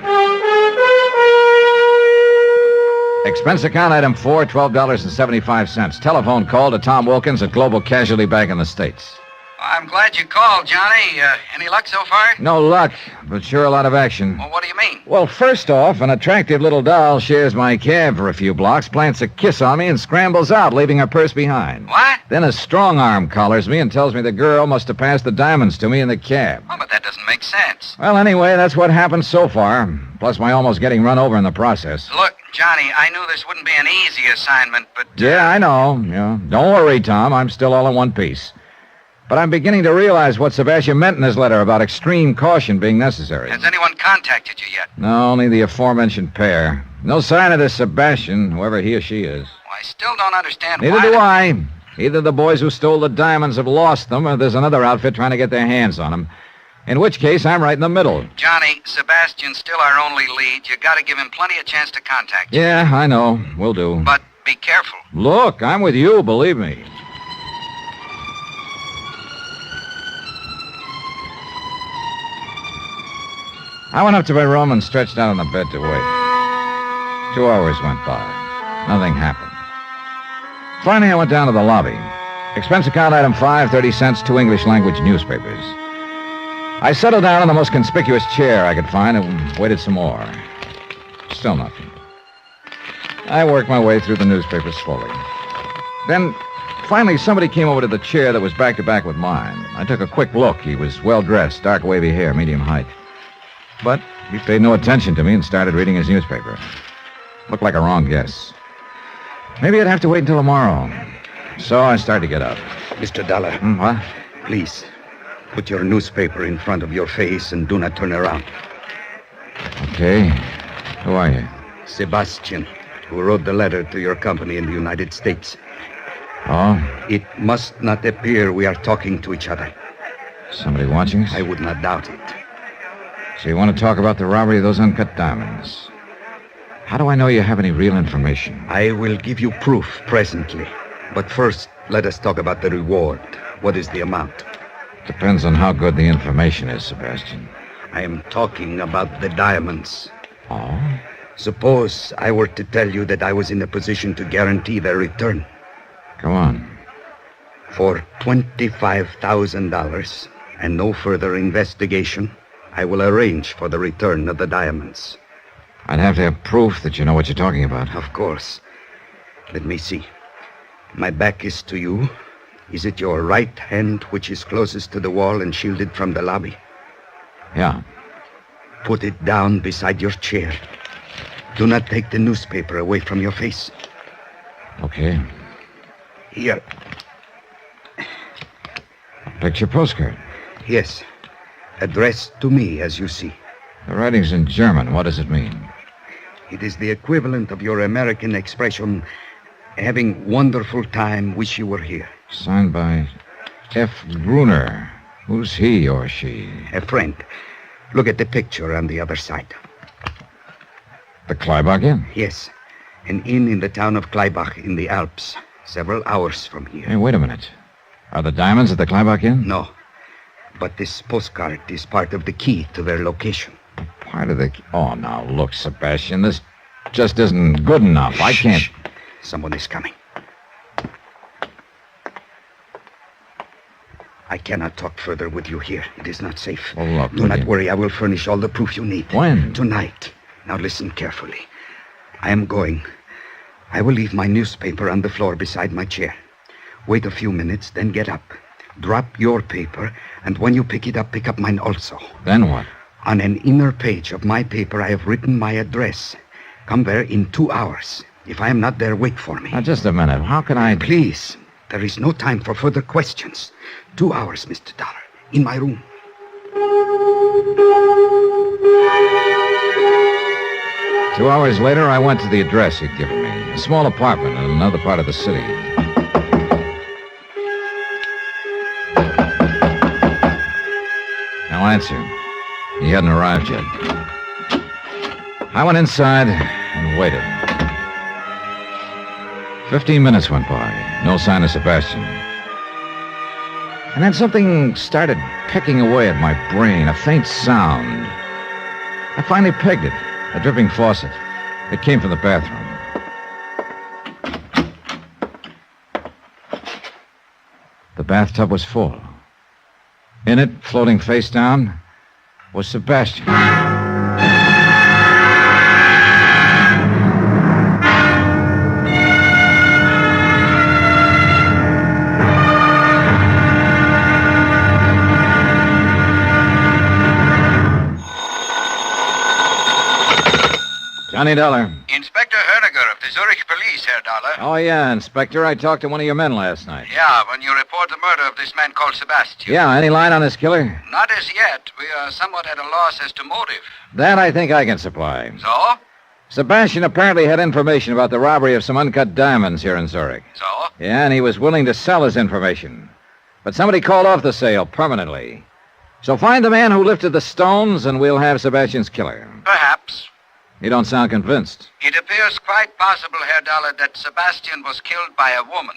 Expense account item 4, $12.75. Telephone call to Tom Wilkins at Global Casualty Bank in the States. I'm glad you called, Johnny. Any luck so far? No luck, but sure a lot of action. Well, what do you mean? Well, first off, an attractive little doll shares my cab for a few blocks, plants a kiss on me, and scrambles out, leaving her purse behind. What? Then a strong arm collars me and tells me the girl must have passed the diamonds to me in the cab. Oh, but that doesn't make sense. Well, anyway, that's what happened so far, plus my almost getting run over in the process. Look, Johnny, I knew this wouldn't be an easy assignment, but... Yeah, I know. Yeah. Don't worry, Tom. I'm still all in one piece. But I'm beginning to realize what Sebastian meant in his letter about extreme caution being necessary. Has anyone contacted you yet? No, only the aforementioned pair. No sign of this Sebastian, whoever he or she is. Well, I still don't understand Neither why... do I. Either the boys who stole the diamonds have lost them, or there's another outfit trying to get their hands on them. In which case, I'm right in the middle. Johnny, Sebastian's still our only lead. You gotta give him plenty of chance to contact you. Yeah, I know. Will do. But be careful. Look, I'm with you, believe me. I went up to my room and stretched out on the bed to wait. 2 hours went by. Nothing happened. Finally, I went down to the lobby. Expense account item 5, 30 cents, 2 English language newspapers. I settled down on the most conspicuous chair I could find and waited some more. Still nothing. I worked my way through the newspapers slowly. Then, finally, somebody came over to the chair that was back to back with mine. I took a quick look. He was well-dressed, dark wavy hair, medium height. But he paid no attention to me and started reading his newspaper. Looked like a wrong guess. Maybe I'd have to wait until tomorrow. So I started to get up. Mr. Dollar. What? Please, put your newspaper in front of your face and do not turn around. Okay. Who are you? Sebastian, who wrote the letter to your company in the United States. Oh? It must not appear we are talking to each other. Somebody watching us? I would not doubt it. So you want to talk about the robbery of those uncut diamonds? How do I know you have any real information? I will give you proof presently. But first, let us talk about the reward. What is the amount? Depends on how good the information is, Sebastian. I am talking about the diamonds. Oh? Suppose I were to tell you that I was in a position to guarantee their return. Go on. For $25,000 and no further investigation, I will arrange for the return of the diamonds. I'd have to have proof that you know what you're talking about. Of course. Let me see. My back is to you. Is it your right hand which is closest to the wall and shielded from the lobby? Yeah. Put it down beside your chair. Do not take the newspaper away from your face. Okay. Here. Picture postcard. Yes. Addressed to me, as you see. The writing's in German. What does it mean? It is the equivalent of your American expression, having wonderful time, wish you were here. Signed by F. Bruner. Who's he or she? A friend. Look at the picture on the other side. The Kleibach Inn? Yes. An inn in the town of Kleibach in the Alps, several hours from here. Hey, wait a minute. Are the diamonds at the Kleibach Inn? No. But this postcard is part of the key to their location. Part of the... Oh, now, look, Sebastian, this just isn't good enough. I can't... Shh. Someone is coming. I cannot talk further with you here. It is not safe. Oh, look, Do not worry. I will furnish all the proof you need. When? Tonight. Now listen carefully. I am going. I will leave my newspaper on the floor beside my chair. Wait a few minutes, then get up. Drop your paper, and when you pick it up, pick up mine also. Then what? On an inner page of my paper, I have written my address. Come there in 2 hours. If I am not there, wait for me. Now, just a minute. How can I... Please. There is no time for further questions. 2 hours, Mr. Dollar. In my room. 2 hours later, I went to the address he'd given me. A small apartment in another part of the city. Now answer. He hadn't arrived yet. I went inside and waited. 15 minutes went by. No sign of Sebastian. And then something started pecking away at my brain, a faint sound. I finally pegged it, a dripping faucet. It came from the bathroom. The bathtub was full. In it, floating face down, was Sebastian. Johnny Dollar. Inspector Herniger of the Zurich Police, Herr Dollar. Oh, yeah, Inspector. I talked to one of your men last night. Yeah, when you report the murder of this man called Sebastian. Yeah, any line on this killer? Not as yet. We are somewhat at a loss as to motive. That I think I can supply. So? Sebastian apparently had information about the robbery of some uncut diamonds here in Zurich. So? Yeah, and he was willing to sell his information. But somebody called off the sale permanently. So find the man who lifted the stones, and we'll have Sebastian's killer. Perhaps. You don't sound convinced. It appears quite possible, Herr Dollar, that Sebastian was killed by a woman.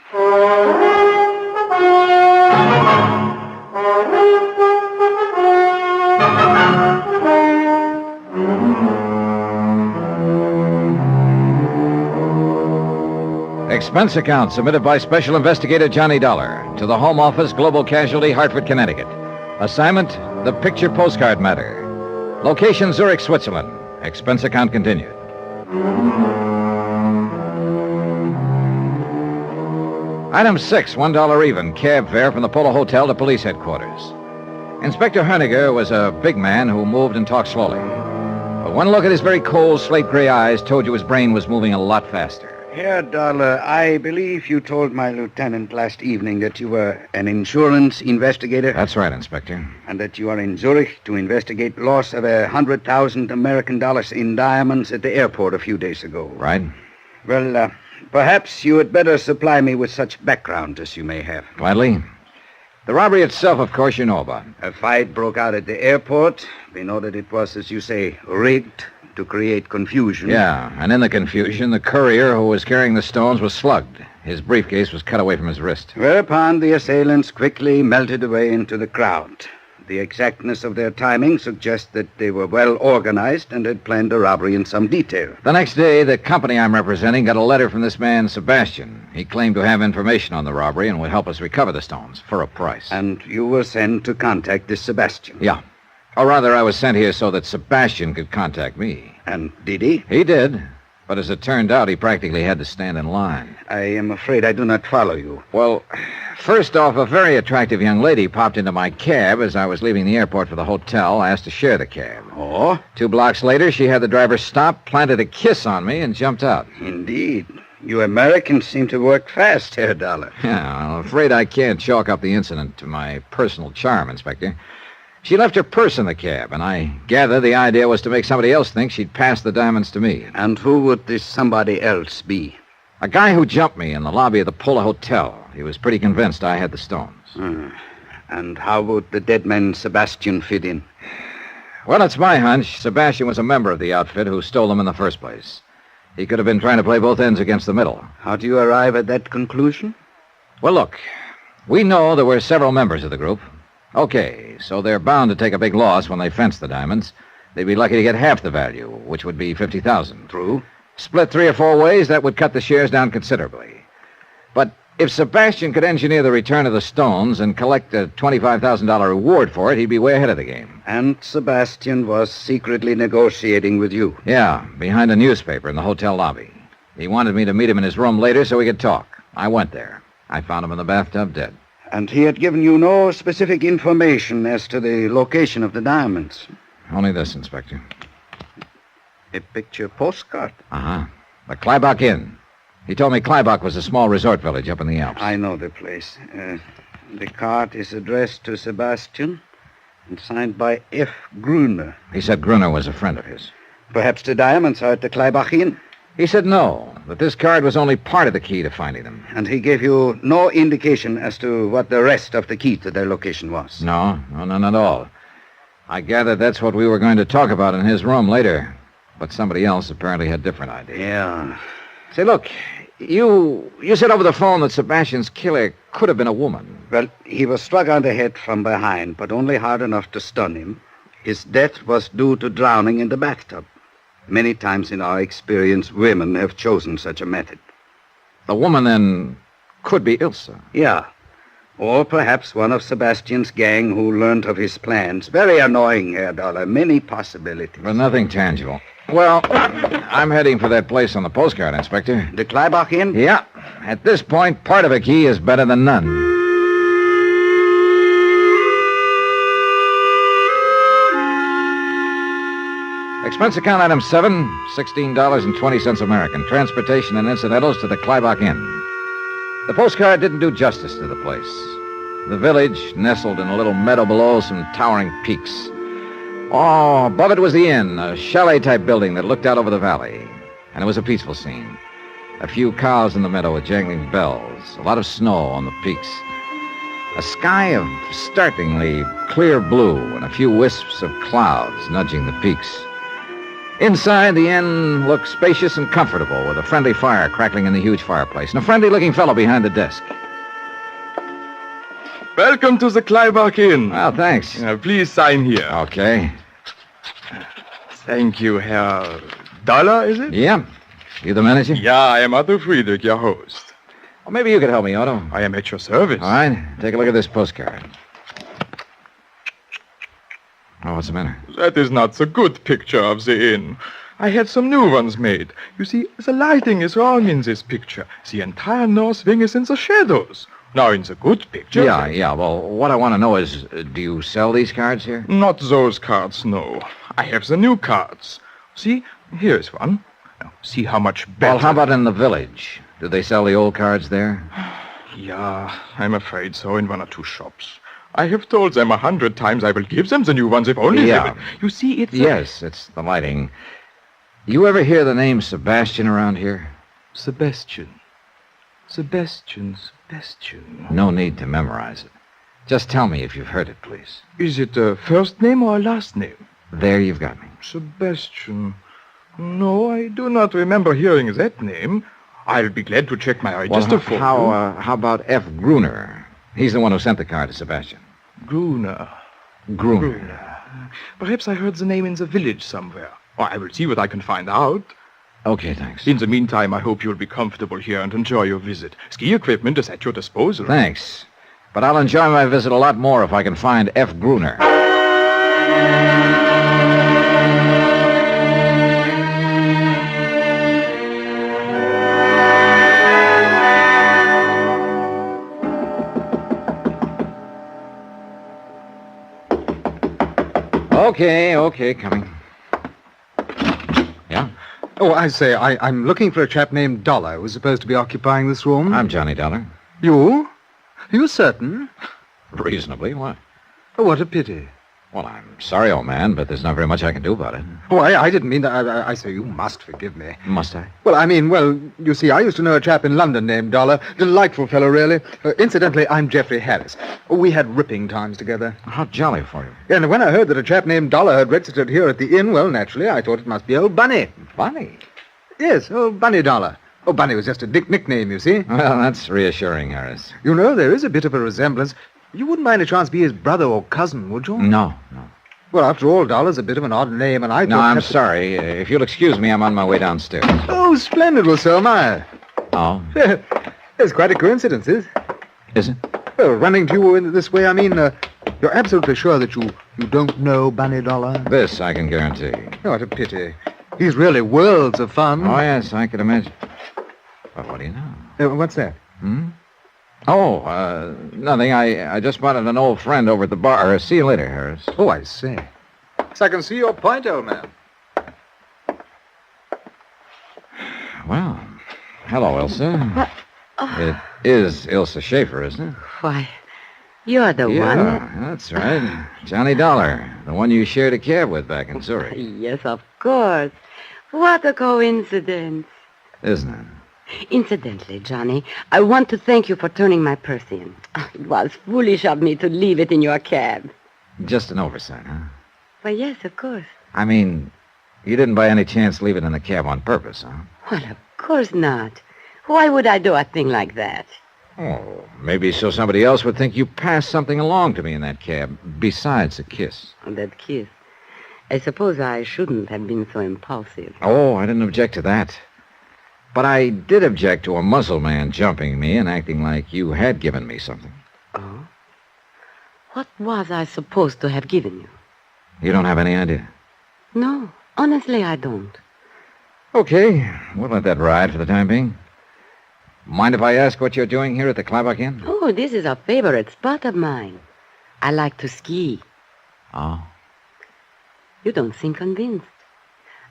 Expense account submitted by Special Investigator Johnny Dollar to the Home Office, Global Casualty, Hartford, Connecticut. Assignment, the picture postcard matter. Location, Zurich, Switzerland. Expense account continued. Item 6, $1 even, cab fare from the Polo Hotel to police headquarters. Inspector Herniger was a big man who moved and talked slowly. But one look at his very cold, slate-gray eyes told you his brain was moving a lot faster. Herr Dollar, I believe you told my lieutenant last evening that you were an insurance investigator. That's right, Inspector. And that you are in Zurich to investigate loss of 100,000 American dollars in diamonds at the airport a few days ago. Right. Well, perhaps you had better supply me with such background as you may have. Gladly. The robbery itself, of course, you know about. A fight broke out at the airport. We know that it was, as you say, rigged to create confusion. Yeah, and in the confusion, the courier who was carrying the stones was slugged. His briefcase was cut away from his wrist. Whereupon the assailants quickly melted away into the crowd. The exactness of their timing suggests that they were well organized and had planned the robbery in some detail. The next day, the company I'm representing got a letter from this man, Sebastian. He claimed to have information on the robbery and would help us recover the stones for a price. And you were sent to contact this Sebastian? Yeah. Or rather, I was sent here so that Sebastian could contact me. And did he? He did. But as it turned out, he practically had to stand in line. I am afraid I do not follow you. Well, first off, a very attractive young lady popped into my cab as I was leaving the airport for the hotel, asked to share the cab. Oh? 2 blocks later, she had the driver stop, planted a kiss on me, and jumped out. Indeed. You Americans seem to work fast, Herr Dollar. Yeah, I'm afraid I can't chalk up the incident to my personal charm, Inspector. She left her purse in the cab, and I gather the idea was to make somebody else think she'd passed the diamonds to me. And who would this somebody else be? A guy who jumped me in the lobby of the Pola Hotel. He was pretty convinced I had the stones. And how would the dead man Sebastian fit in? Well, it's my hunch. Sebastian was a member of the outfit who stole them in the first place. He could have been trying to play both ends against the middle. How do you arrive at that conclusion? Well, look, we know there were several members of the group. Okay, so they're bound to take a big loss when they fence the diamonds. They'd be lucky to get half the value, which would be $50,000. True. Split 3 or 4 ways, that would cut the shares down considerably. But if Sebastian could engineer the return of the stones and collect a $25,000 reward for it, he'd be way ahead of the game. And Sebastian was secretly negotiating with you? Yeah, behind a newspaper in the hotel lobby. He wanted me to meet him in his room later so we could talk. I went there. I found him in the bathtub dead. And he had given you no specific information as to the location of the diamonds? Only this, Inspector. A picture postcard? Uh-huh. The Kleibach Inn. He told me Kleibach was a small resort village up in the Alps. I know the place. The card is addressed to Sebastian and signed by F. Gruner. He said Gruner was a friend of his. Perhaps the diamonds are at the Kleibach Inn? He said no, that this card was only part of the key to finding them. And he gave you no indication as to what the rest of the key to their location was? No, none at all. I gathered that's what we were going to talk about in his room later. But somebody else apparently had different ideas. Yeah. Say, look, you said over the phone that Sebastian's killer could have been a woman. Well, he was struck on the head from behind, but only hard enough to stun him. His death was due to drowning in the bathtub. Many times in our experience, women have chosen such a method. The woman, then, could be Ilsa. Yeah. Or perhaps one of Sebastian's gang who learned of his plans. Very annoying, Herr Dollar. Many possibilities. But nothing tangible. Well, I'm heading for that place on the postcard, Inspector. The Kleibach Inn? Yeah. At this point, part of a key is better than none. Expense account item 7, $16.20 American. Transportation and incidentals to the Kleibach Inn. The postcard didn't do justice to the place. The village nestled in a little meadow below some towering peaks. Oh, above it was the inn, a chalet-type building that looked out over the valley. And it was a peaceful scene. A few cows in the meadow with jangling bells. A lot of snow on the peaks. A sky of startlingly clear blue and a few wisps of clouds nudging the peaks. Inside, the inn looked spacious and comfortable, with a friendly fire crackling in the huge fireplace, and a friendly-looking fellow behind the desk. Welcome to the Kleibach Inn. Well, thanks. Please sign here. Okay. Thank you, Herr Dollar, is it? Yeah. You the manager? Yeah, I am Otto Friedrich, your host. Well, maybe you could help me, Otto. I am at your service. All right. Take a look at this postcard. Oh, what's the matter? That is not the good picture of the inn. I had some new ones made. You see, the lighting is wrong in this picture. The entire north wing is in the shadows. Now, in the good picture... Yeah. Well, what I want to know is, do you sell these cards here? Not those cards, no. I have the new cards. See, here is one. Now, see how much better... Well, how about in the village? Do they sell the old cards there? Yeah, I'm afraid so, in 1 or 2 shops. I have told them 100 times I will give them the new ones if only they will. You see, it's... Yes, it's the lighting. You ever hear the name Sebastian around here? Sebastian. No need to memorize it. Just tell me if you've heard it, please. Is it a first name or a last name? There you've got me. Sebastian. No, I do not remember hearing that name. I'll be glad to check my register for you. How about F. Gruner? He's the one who sent the card to Sebastian. Gruner. Gruner. Perhaps I heard the name in the village somewhere. Oh, I will see what I can find out. Okay, thanks. In the meantime, I hope you'll be comfortable here and enjoy your visit. Ski equipment is at your disposal. Thanks. But I'll enjoy my visit a lot more if I can find F. Gruner. Okay, coming. Yeah? Oh, I say, I'm looking for a chap named Dollar who's supposed to be occupying this room. I'm Johnny Dollar. You? Are you certain? Reasonably, why? Oh, what a pity. Well, I'm sorry, old man, but there's not very much I can do about it. Oh, I didn't mean that. I say, you must forgive me. Must I? Well, you see, I used to know a chap in London named Dollar. Delightful fellow, really. Incidentally, I'm Geoffrey Harris. We had ripping times together. How jolly for you. And when I heard that a chap named Dollar had registered here at the inn, well, naturally, I thought it must be old Bunny. Bunny? Yes, old Bunny Dollar. Oh, Bunny was just a nickname, you see. Well, that's reassuring, Harris. You know, there is a bit of a resemblance. You wouldn't by any chance be his brother or cousin, would you? No. Well, after all, Dollar's a bit of an odd name, and I thought... No, I'm sorry. If you'll excuse me, I'm on my way downstairs. Oh, splendid. Well, so am I. Oh? It's quite a coincidence, is it? Well, running to you in this way, you're absolutely sure that you don't know Bunny Dollar? This I can guarantee. Oh, what a pity. He's really worlds of fun. Oh, yes, I can imagine. But what do you know? What's that? Oh, nothing. I just spotted an old friend over at the bar. See you later, Harris. Oh, I see. So I can see your point, old man. Well, hello, Ilsa. It is Ilsa Schaefer, isn't it? Why, you're the one. Yeah, that's right. Johnny Dollar, the one you shared a cab with back in Zurich. Yes, of course. What a coincidence. Isn't it? Incidentally, Johnny, I want to thank you for turning my purse in. It was foolish of me to leave it in your cab. Just an oversight, huh? Well, yes, of course. I mean, you didn't by any chance leave it in the cab on purpose, huh? Well, of course not. Why would I do a thing like that? Oh, maybe so somebody else would think you passed something along to me in that cab, besides a kiss. That kiss. I suppose I shouldn't have been so impulsive. Oh, I didn't object to that. But I did object to a muzzle man jumping me and acting like you had given me something. Oh? What was I supposed to have given you? You don't have any idea? No, honestly, I don't. Okay, we'll let that ride for the time being. Mind if I ask what you're doing here at the Kleibach Inn? Oh, this is a favorite spot of mine. I like to ski. Oh? You don't seem convinced.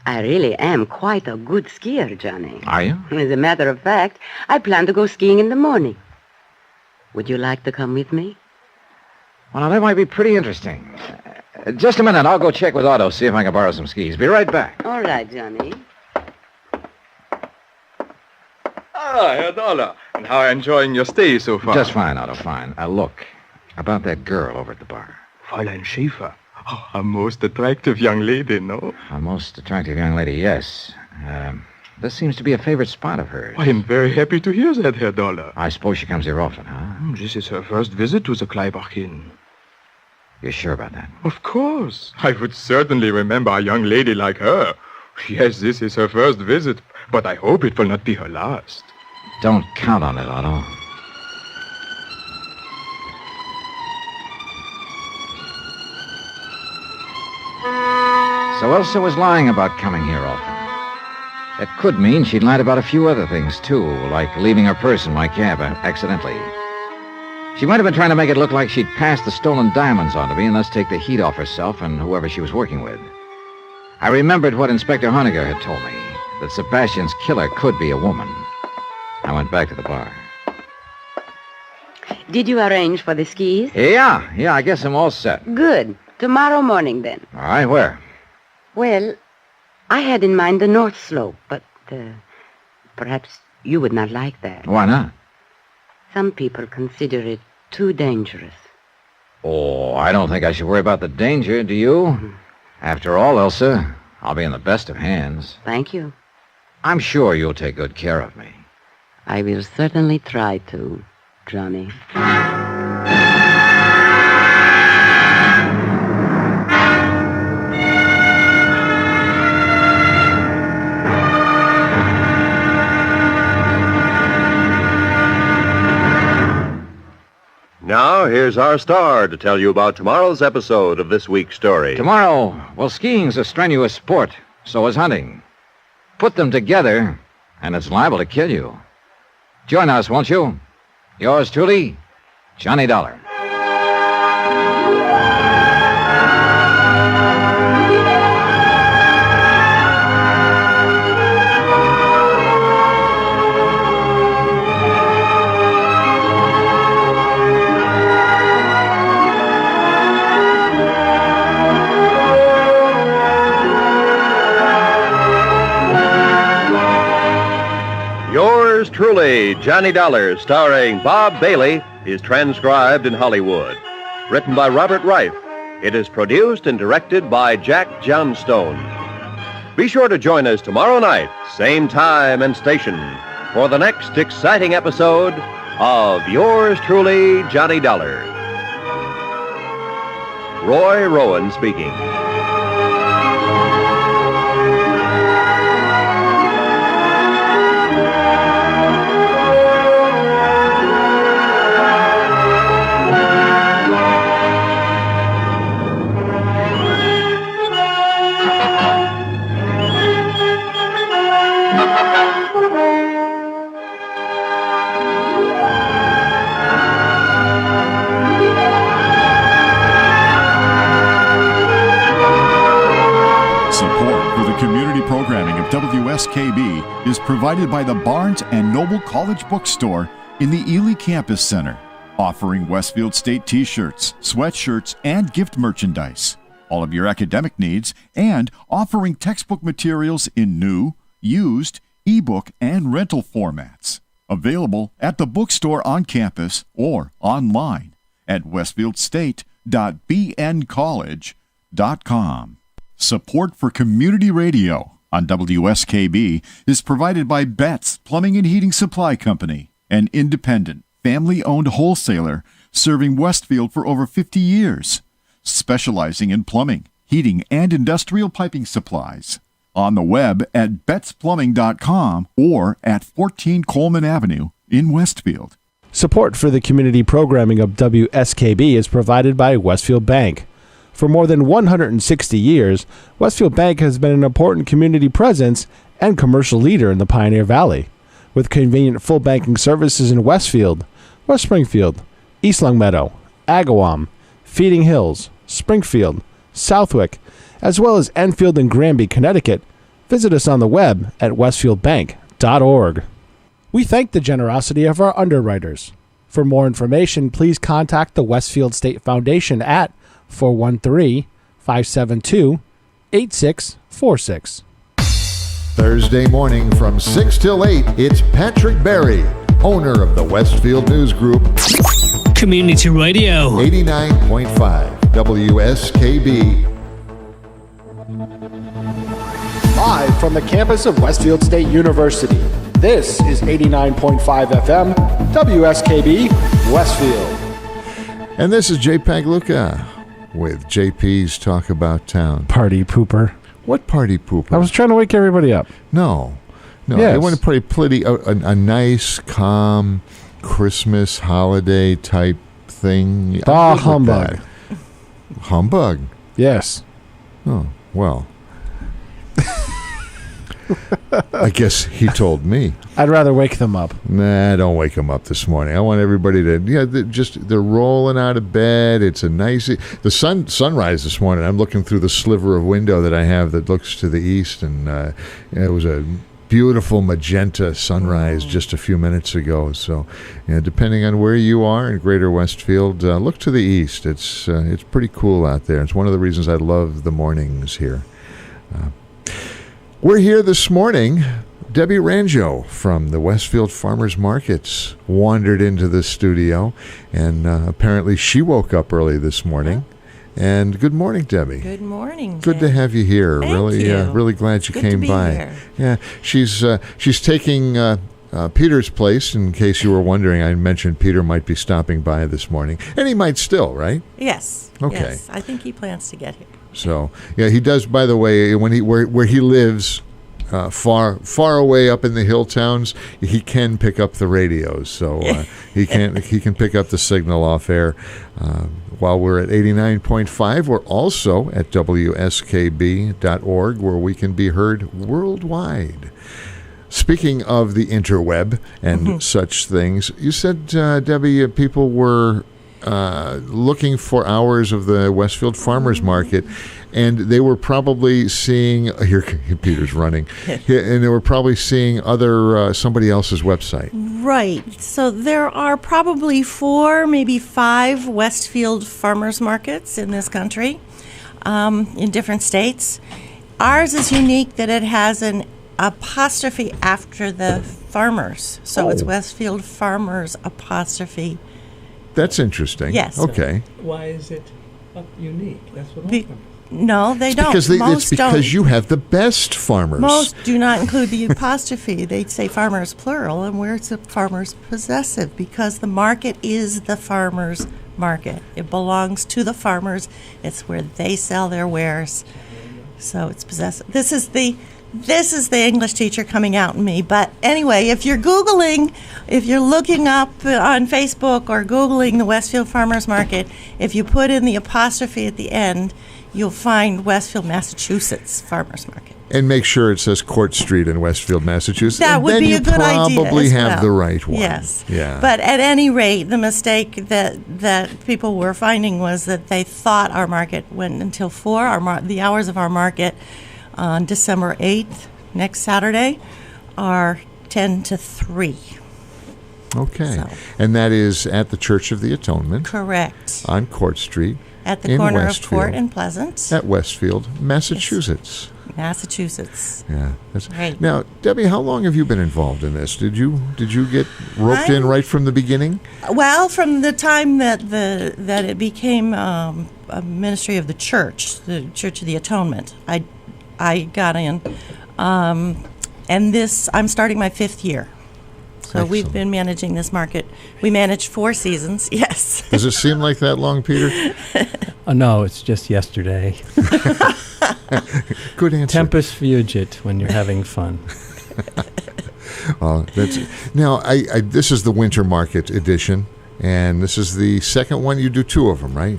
I really am quite a good skier, Johnny. Are you? As a matter of fact, I plan to go skiing in the morning. Would you like to come with me? Well, now, that might be pretty interesting. Just a minute. I'll go check with Otto, see if I can borrow some skis. Be right back. All right, Johnny. Ah, Herr Dollar. And how are you enjoying your stay so far? Just fine, Otto, fine. Look, about that girl over at the bar. Fräulein Schaefer. Oh, a most attractive young lady, no? A most attractive young lady, yes. This seems to be a favorite spot of hers. I am very happy to hear that, Herr Dollar. I suppose she comes here often, huh? This is her first visit to the Kleibach Inn. You're sure about that? Of course. I would certainly remember a young lady like her. Yes, this is her first visit, but I hope it will not be her last. Don't count on it, Otto. So Elsa was lying about coming here often. That could mean she'd lied about a few other things, too, like leaving her purse in my cab accidentally. She might have been trying to make it look like she'd passed the stolen diamonds on to me and thus take the heat off herself and whoever she was working with. I remembered what Inspector Honegger had told me, that Sebastian's killer could be a woman. I went back to the bar. Did you arrange for the skis? Yeah, I guess I'm all set. Good. Tomorrow morning, then. All right, where? Well, I had in mind the North Slope, but perhaps you would not like that. Why not? Some people consider it too dangerous. Oh, I don't think I should worry about the danger, do you? Mm-hmm. After all, Elsa, I'll be in the best of hands. Thank you. I'm sure you'll take good care of me. I will certainly try to, Johnny. here's our star to tell you about tomorrow's episode of this week's story. Tomorrow, well, skiing's a strenuous sport, so is hunting. Put them together, and it's liable to kill you. Join us, won't you? Yours truly, Johnny Dollar. Yours truly, Johnny Dollar, starring Bob Bailey, is transcribed in Hollywood. Written by Robert Reif. It is produced and directed by Jack Johnstone. Be sure to join us tomorrow night, same time and station, for the next exciting episode of Yours truly, Johnny Dollar. Roy Rowan speaking. Programming of WSKB is provided by the Barnes & Noble College Bookstore in the Ely Campus Center, offering Westfield State t-shirts, sweatshirts, and gift merchandise, all of your academic needs, and offering textbook materials in new, used, ebook, and rental formats. Available at the bookstore on campus or online at westfieldsstate.bncollege.com. Support for community radio on WSKB is provided by Betts Plumbing and Heating Supply Company, an independent, family-owned wholesaler serving Westfield for over 50 years, specializing in plumbing, heating, and industrial piping supplies. On the web at bettsplumbing.com or at 14 Coleman Avenue in Westfield. Support for the community programming of WSKB is provided by Westfield Bank. For more than 160 years, Westfield Bank has been an important community presence and commercial leader in the Pioneer Valley. With convenient full banking services in Westfield, West Springfield, East Longmeadow, Agawam, Feeding Hills, Springfield, Southwick, as well as Enfield and Granby, Connecticut, visit us on the web at westfieldbank.org. We thank the generosity of our underwriters. For more information, please contact the Westfield State Foundation at 413-572-8646. Thursday morning from 6 till 8, it's Patrick Berry, owner of the Westfield News Group. Community Radio. 89.5 WSKB. Live from the campus of Westfield State University, this is 89.5 FM, WSKB, Westfield. And this is Jay Pagluca with JP's Talk About Town. Party pooper. What party pooper? I was trying to wake everybody up. No. Yes. I want to play a nice, calm Christmas holiday type thing. Bah, humbug. Humbug? Yes. Oh, well. I guess he told me. I'd rather wake them up. Nah, don't wake them up this morning. I want everybody to, they're rolling out of bed. It's a nice, the sunrise this morning. I'm looking through the sliver of window that I have that looks to the east, and it was a beautiful magenta sunrise just a few minutes ago. So, depending on where you are in Greater Westfield, look to the east. It's pretty cool out there. It's one of the reasons I love the mornings here. We're here this morning. Debbie Ranjo from the Westfield Farmers Markets wandered into the studio, and apparently she woke up early this morning. And good morning, Debbie. Good morning. Good to have you here. Thank really, you. Really glad you Good came to be by. here. Yeah, she's taking Peter's place. In case you were wondering, I mentioned Peter might be stopping by this morning, and he might still, right? Yes. Okay. Yes, I think he plans to get here. So, yeah, he does. By the way, when where he lives, far away up in the hill towns, he can pick up the radios. So he can pick up the signal off air. While we're at 89.5, we're also at WSKB.org, where we can be heard worldwide. Speaking of the interweb and such things, you said, Debbie, people were looking for hours of the Westfield Farmers Market, and they were probably seeing here Peter's running, and they were probably seeing other somebody else's website. Right. So there are probably 4, maybe 5 Westfield farmers markets in this country, in different states. Ours is unique that it has an apostrophe after the farmers, so it's Westfield Farmers apostrophe. That's interesting. Yes. Okay. Why is it unique? That's what I'm No, they don't. It's because don't. you have the best farmers. Most do not include the apostrophe. They say farmers plural, and where's the farmers possessive? Because the market is the farmers market. It belongs to the farmers. It's where they sell their wares. So it's possessive. This is the English teacher coming out in me. But anyway, if you're looking up on Facebook or Googling the Westfield Farmers Market, if you put in the apostrophe at the end, you'll find Westfield, Massachusetts Farmers Market. And make sure it says Court Street in Westfield, Massachusetts. That would be a good idea. Then you probably have well. the right one. Yes. Yeah. But at any rate, the mistake that people were finding was that they thought our market went until 4. The hours of our market on December 8th, next Saturday, are 10 to 3. Okay. So. And that is at the Church of the Atonement. Correct. On Court Street. At the corner of Court and Pleasant. At Westfield, Massachusetts. Yes. Massachusetts. Yeah. Right. Now, Debbie, how long have you been involved in this? Did you get roped in right from the beginning? Well, from the time that it became a ministry of the Church of the Atonement, I got in, and I'm starting my 5th year. So Excellent. We've been managing this market. We managed 4 seasons. Yes. Does it seem like that long, Peter? No, it's just yesterday. Good answer. Tempus fugit when you're having fun. Well, now. This is the winter market edition, and this is the second one. You do 2 of them, right?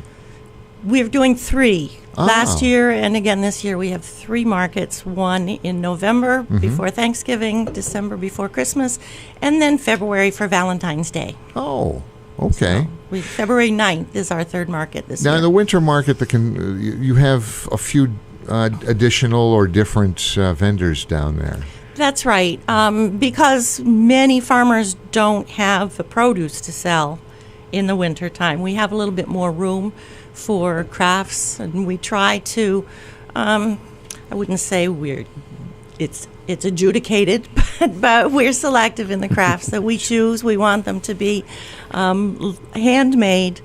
We're doing 3. Last year and again this year we have 3 markets, one in November before Thanksgiving, December before Christmas, and then February for Valentine's Day. Oh, okay. So February 9th is our 3rd market this year. Now in the winter market, you have a few additional or different vendors down there. That's right, because many farmers don't have the produce to sell in the winter time. We have a little bit more room for crafts, and we try to, I wouldn't say it's adjudicated, but we're selective in the crafts that we choose. We want them to be handmade,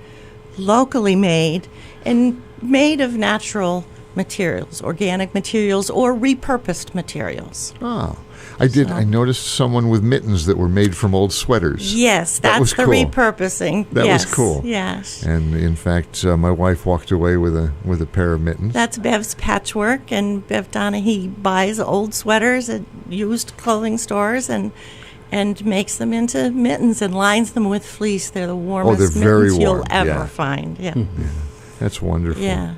locally made, and made of natural materials, organic materials, or repurposed materials. Oh, I noticed someone with mittens that were made from old sweaters. Yes, that's the repurposing. That was cool. Yes. And in fact, my wife walked away with a pair of mittens. That's Bev's patchwork, and Bev Donahue buys old sweaters at used clothing stores and makes them into mittens and lines them with fleece. They're the warmest mittens you'll ever find. Yeah. That's wonderful. Yeah.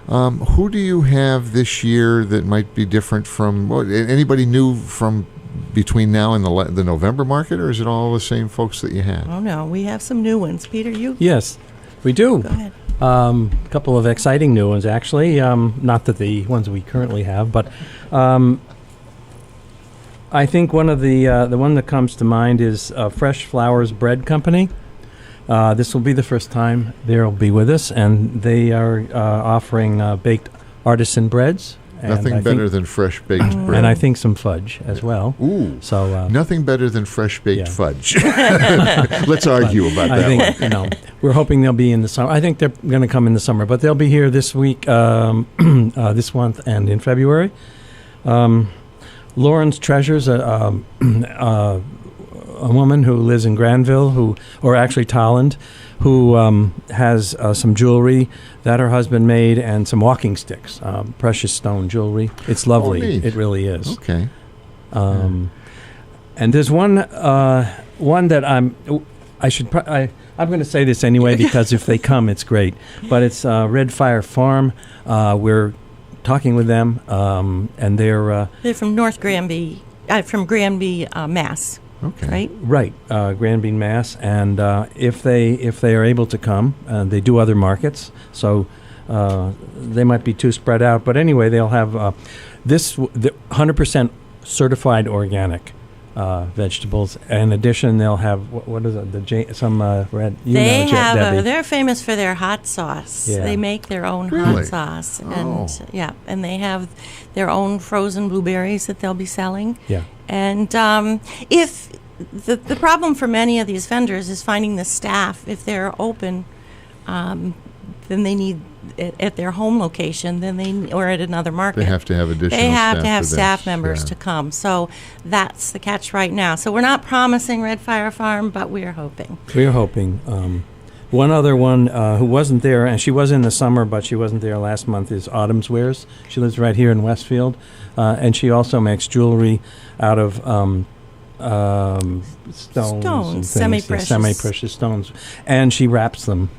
Who do you have this year that might be different from anybody new from between now and the November market, or is it all the same folks that you had? Oh no, we have some new ones. Peter, you? Yes, we do. Go ahead. A couple of exciting new ones, actually. Not that the ones we currently have, but I think one of the one that comes to mind is Fresh Flowers Bread Company. This will be the first time they'll be with us, and they are offering baked artisan breads. Nothing better than fresh baked bread. And I think some fudge as well. Ooh. So nothing better than fresh baked fudge. Let's argue about that one. We're hoping they'll be in the summer. I think they're going to come in the summer, but they'll be here this week, this month, and in February. Lauren's Treasures, a woman who lives in Granville, or actually Tolland, who has some jewelry that her husband made and some walking sticks, precious stone jewelry. It's lovely. Oh, neat. It really is. Okay. And there's one that I'm going to say this anyway because if they come, it's great. But it's Red Fire Farm. We're talking with them, and they're from North Granby, from Granby, Mass. Okay. Right, Granby, Mass. And if they are able to come, they do other markets, so they might be too spread out. But anyway, they'll have the 100% certified organic vegetables. In addition, they'll have what is it? Some red. They have. Debbie. They're famous for their hot sauce. Yeah. They make their own Really? hot sauce, and they have their own frozen blueberries that they'll be selling. Yeah. And if the problem for many of these vendors is finding the staff, if they're open, then they need at their home location, or at another market. They have to have additional. They have to have for staff this. members to come. So that's the catch right now. So we're not promising Red Fire Farm, but we're hoping. We're hoping. One other one who wasn't there, and she was in the summer, but she wasn't there last month, is Autumn's Wares. She lives right here in Westfield, and she also makes jewelry out of stones and things, semi-precious stones, and she wraps them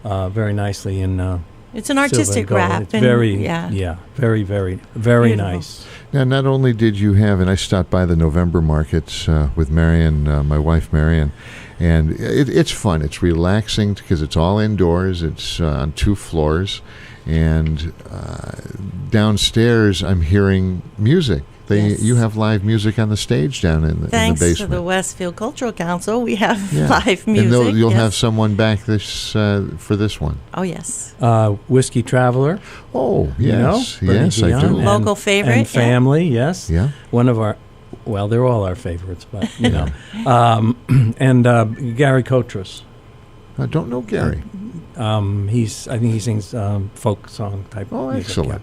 very nicely in. It's an artistic wrap. It's very, very, very, very Beautiful. nice. Now, not only did you have, and I stopped by the November markets with Marion, my wife Marion, and it's fun. It's relaxing because it's all indoors. It's on 2 floors, and downstairs I'm hearing music. You have live music on the stage down in the Thanks basement. to the Westfield Cultural Council, we have Yeah. live music. And you'll have someone back for this one. Oh, yes. Whiskey Traveler. Oh, yes. You know, Yes, I do. Local favorite. And Family, yes. Yeah. One of our, well, they're all our favorites, but, you know. And Gary Kotras. I don't know Gary. I think he sings folk song type music. Excellent.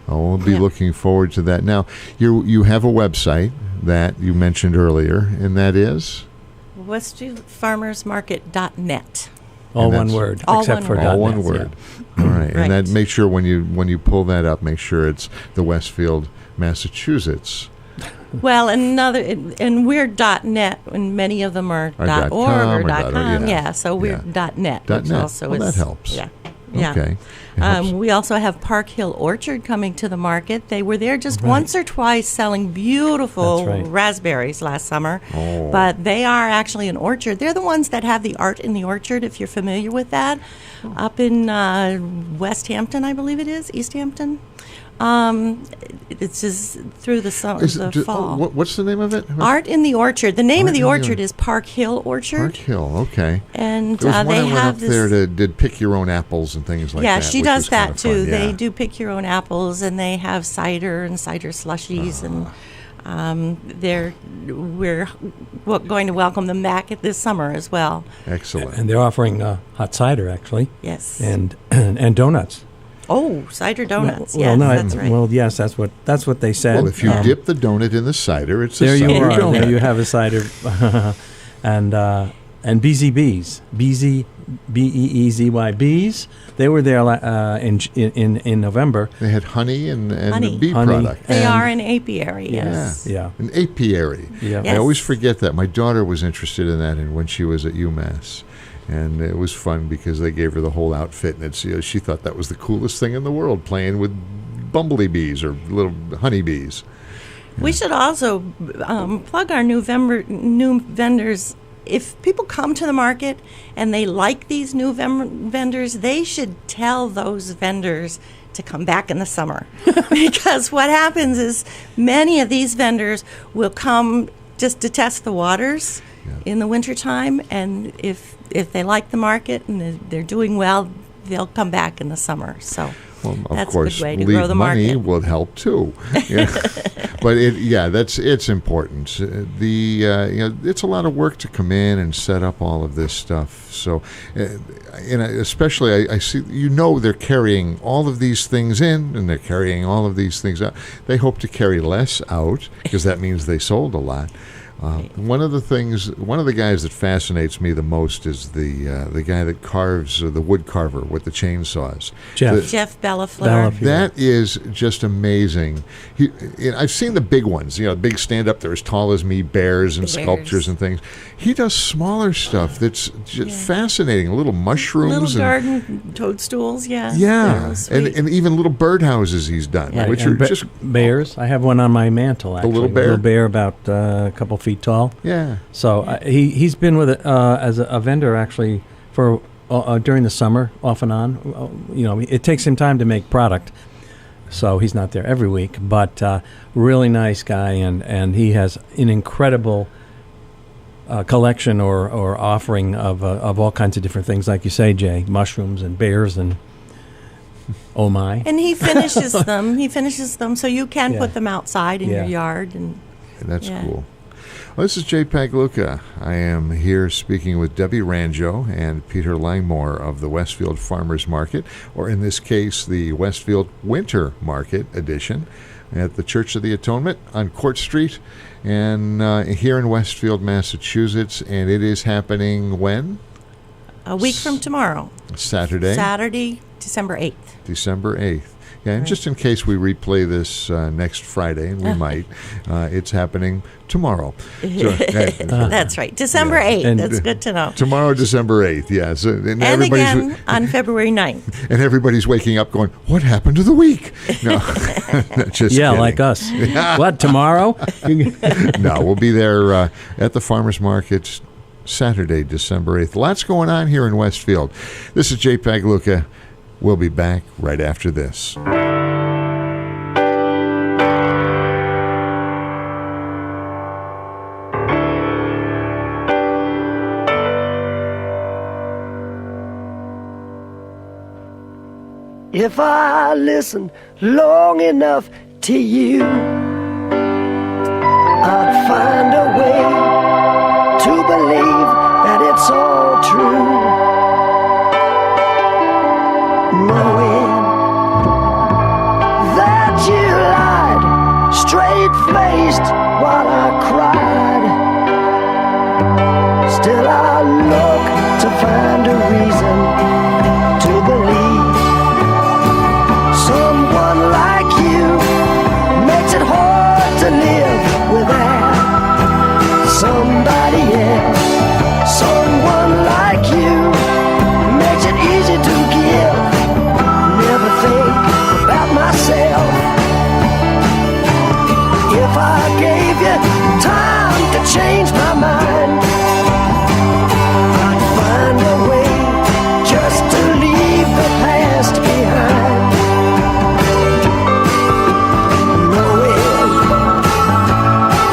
Oh, we'll be looking forward to that. Now, you have a website that you mentioned earlier, and that is? WestfieldFarmersMarket.net. All one word, all except one for word. All one word. All right. And that make sure when you pull that up, make sure it's the Westfield, Massachusetts. Well, and we're .net, and many of them are .org or .com. Yeah, so we're .net, which also is that helps. Yeah. Okay. We also have Park Hill Orchard coming to the market. They were there just once or twice selling beautiful raspberries last summer. Oh. But they are actually an orchard. They're the ones that have the Art in the Orchard, if you're familiar with that, up in West Hampton, I believe it is, East Hampton. It's just through the fall. What's the name of it? Art in the Orchard. The name of the orchard is Park Hill Orchard. Park Hill, okay. And there was one they I went have up this. there did pick your own apples and things like that. Yeah, she which does was kind that of too. fun. They Yeah. do pick your own apples, and they have cider and cider slushies, and we're going to welcome them back this summer as well. Excellent. And they're offering hot cider, actually. Yes. And donuts. Oh, cider donuts. Well, that's right. Well, yes, that's what they said. Well, if you dip the donut in the cider, it's a there you cider are. donut. There you have a cider, and BZBs, BEEZY bees. They were there in November. They had honey and Honey. a bee Honey. product. They are an apiary, yes. Yeah. An apiary. Yeah. I always forget that. My daughter was interested in that when she was at UMass. And it was fun because they gave her the whole outfit, and she thought that was the coolest thing in the world, playing with bumblebee bees or little honeybees. We should also plug our new vendors. If people come to the market and they like these new vendors, they should tell those vendors to come back in the summer. Because what happens is many of these vendors will come just to test the waters in the wintertime, and if they like the market and they're doing well, they'll come back in the summer. So Well, of that's course, a good way to grow the money market. would help too. Yeah. But it's important. It's a lot of work to come in and set up all of this stuff. So, especially I see they're carrying all of these things in and they're carrying all of these things out. They hope to carry less out because that means they sold a lot. One of the guys that fascinates me the most is the guy that carves, the wood carver with the chainsaws. Jeff Bellafleur. That is just amazing. I've seen the big ones, big stand up there as tall as me, bears and sculptures and things. He does smaller stuff that's just fascinating. Little mushrooms, little garden toadstools, yeah. Yeah, and even little birdhouses he's done, which are just bears. I have one on my mantle. Actually, a little bear. A little bear about a couple feet tall. Yeah. So he's been with it as a vendor actually for during the summer, off and on. It takes him time to make product, so he's not there every week. But really nice guy, and he has an incredible collection or offering of all kinds of different things, like you say, Jay, mushrooms and bears and oh my. And he finishes them. He finishes them so you can put them outside in your yard. And that's cool. Well, this is Jay Pagluka. I am here speaking with Debbie Ranjo and Peter Langmore of the Westfield Farmers Market, or in this case, the Westfield Winter Market Edition at the Church of the Atonement on Court Street and here in Westfield, Massachusetts. And it is happening when? A week from tomorrow. Saturday, December 8th. December 8th. Yeah, and just in case we replay this next Friday, and we might, it's happening tomorrow. So, that's right, December 8th. And that's good to know. Tomorrow, December 8th, yes. And again on February 9th. And everybody's waking up going, what happened to the week? No, just kidding. Like us. What, tomorrow? No, we'll be there at the Farmers Market Saturday, December 8th. Lots going on here in Westfield. This is Jay Pagluka. We'll be back right after this. If I listen long enough to you, I'd find a way to believe that it's all true. Knowing that you lied, straight-faced while I cried, still I look to find a reason to believe. Someone like you makes it hard to live without somebody else. Someone like you makes it easy to give. Never think about myself. If I gave you time to change my mind, I'd find a way just to leave the past behind. Knowing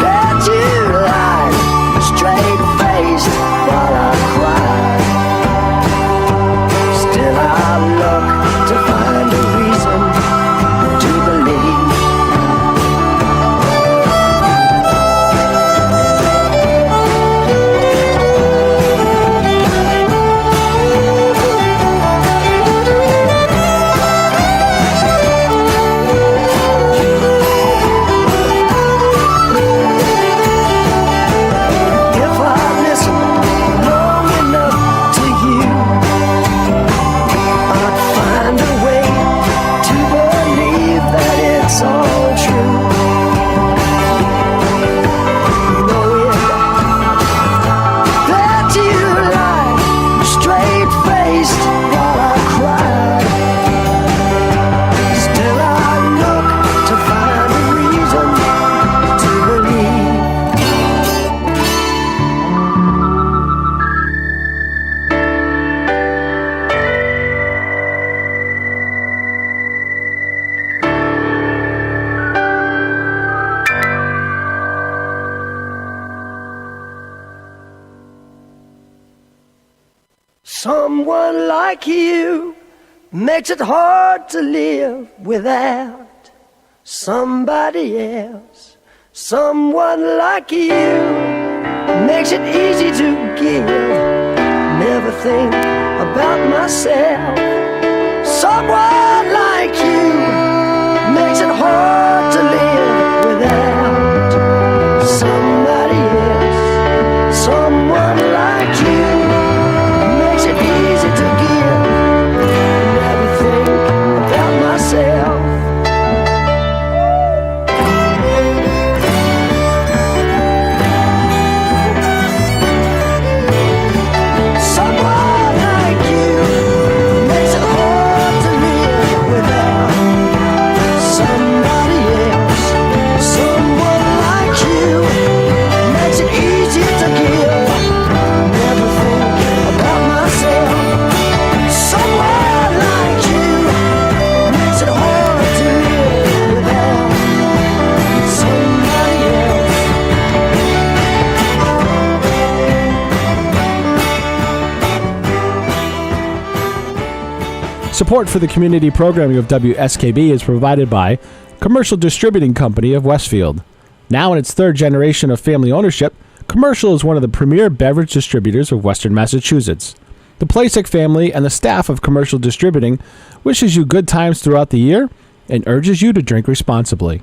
that you lied, straight-faced while I cried, still I look to find a reason to believe. If I listen long enough to you, I'd find a way to believe that it's all true. Knowing that you lied, straight-faced while I cried, still I look to find a reason to believe. Someone like you makes it hard to live without somebody else. Someone like you makes it easy to give. Never think about myself. Someone like you makes it hard to live without somebody else. Support for the community programming of WSKB is provided by Commercial Distributing Company of Westfield. Now in its third generation of family ownership, Commercial is one of the premier beverage distributors of Western Massachusetts. The Plasek family and the staff of Commercial Distributing wishes you good times throughout the year and urges you to drink responsibly.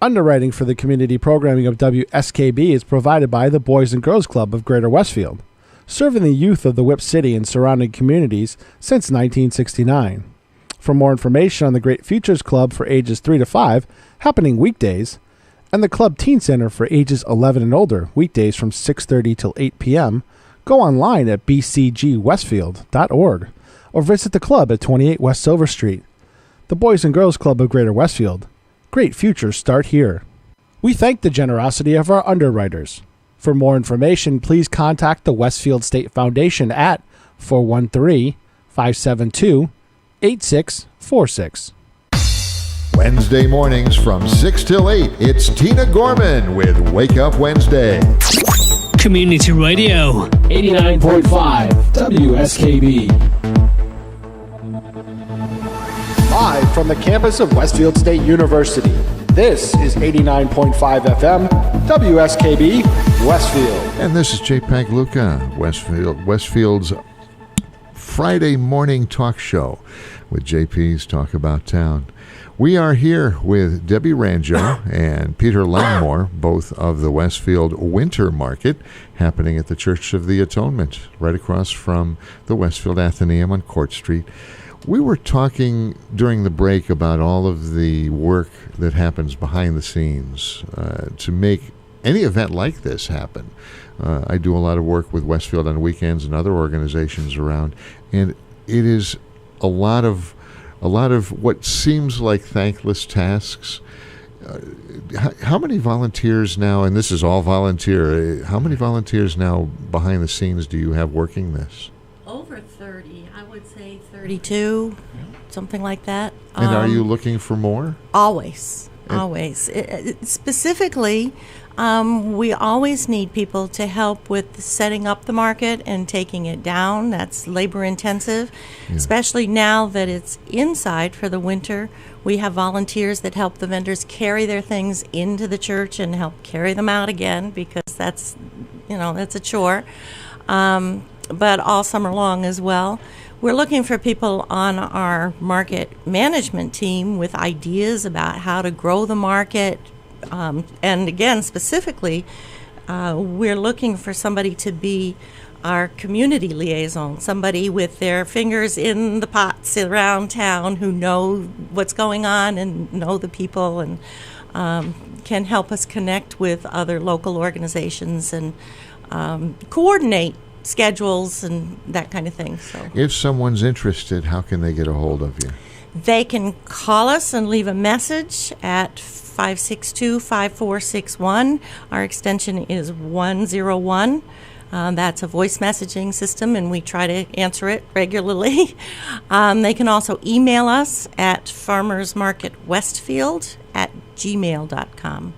Underwriting for the community programming of WSKB is provided by the Boys and Girls Club of Greater Westfield, serving the youth of the Whip City and surrounding communities since 1969. For more information on the Great Futures Club for ages 3 to 5, happening weekdays, and the Club Teen Center for ages 11 and older, weekdays from 6:30 till 8 p.m., go online at bcgwestfield.org or visit the club at 28 West Silver Street. The Boys and Girls Club of Greater Westfield. Great futures start here. We thank the generosity of our underwriters. For more information, please contact the Westfield State Foundation at 413-572-8646. Wednesday mornings from 6 till 8, it's Tina Gorman with Wake Up Wednesday. Community Radio. 89.5 WSKB. Live from the campus of Westfield State University, this is 89.5 FM WSKB Westfield. And this is J. Pagluca, Westfield's Friday morning talk show with JP's Talk About Town. We are here with Debbie Ranjo and Peter Langmore, both of the Westfield Winter Market, happening at the Church of the Atonement, right across from the Westfield Athenaeum on Court Street. We were talking during the break about all of the work that happens behind the scenes to make any event like this happen. I do a lot of work with Westfield on weekends and other organizations around, and it is a lot of what seems like thankless tasks. How many volunteers now, and this is all volunteer, how many volunteers now behind the scenes do you have working this? Over 30, I would say 32, something like that. And are you looking for more? Always. Specifically, we always need people to help with setting up the market and taking it down. That's labor intensive, especially now that it's inside for the winter. We have volunteers that help the vendors carry their things into the church and help carry them out again, because that's a chore. But all summer long as well. We're looking for people on our market management team with ideas about how to grow the market. And again, specifically, we're looking for somebody to be our community liaison, somebody with their fingers in the pots around town who know what's going on and know the people and can help us connect with other local organizations and coordinate schedules and that kind of thing. So, if someone's interested, how can they get a hold of you? They can call us and leave a message at 562-5461. Our extension is 101. That's a voice messaging system, and we try to answer it regularly. They can also email us at farmersmarketwestfield@gmail.com.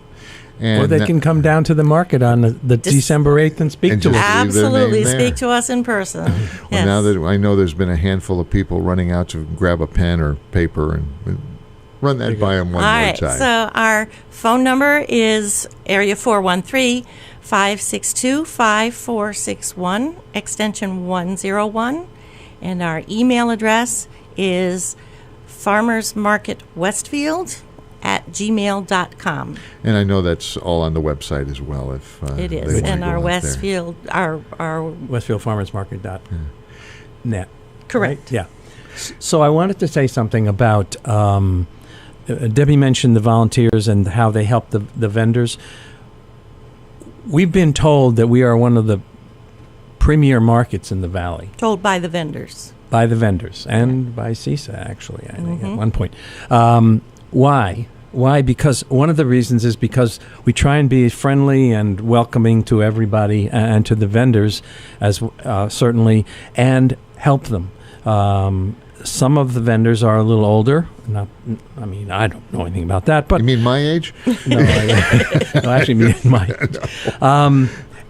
Or they can come down to the market on the December 8th and speak to us. Absolutely, speak to us in person. Well, now that I know there's been a handful of people running out to grab a pen or paper and run that by them one more time. So our phone number is area 413-562-5461, extension 101. And our email address is farmersmarketwestfield@gmail.com. And I know that's all on the website as well. If it is, and our Westfield, our WestfieldFarmersMarket.net. Correct. Right? Yeah. So I wanted to say something about Debbie mentioned the volunteers and how they help the vendors. We've been told that we are one of the premier markets in the valley. Told by the vendors. By the vendors and by CISA, actually, I think, at one point. Why? Why? Because one of the reasons is because we try and be friendly and welcoming to everybody and to the vendors, as certainly, and help them. Some of the vendors are a little older. I don't know anything about that. But you mean my age? No, I actually mean my age.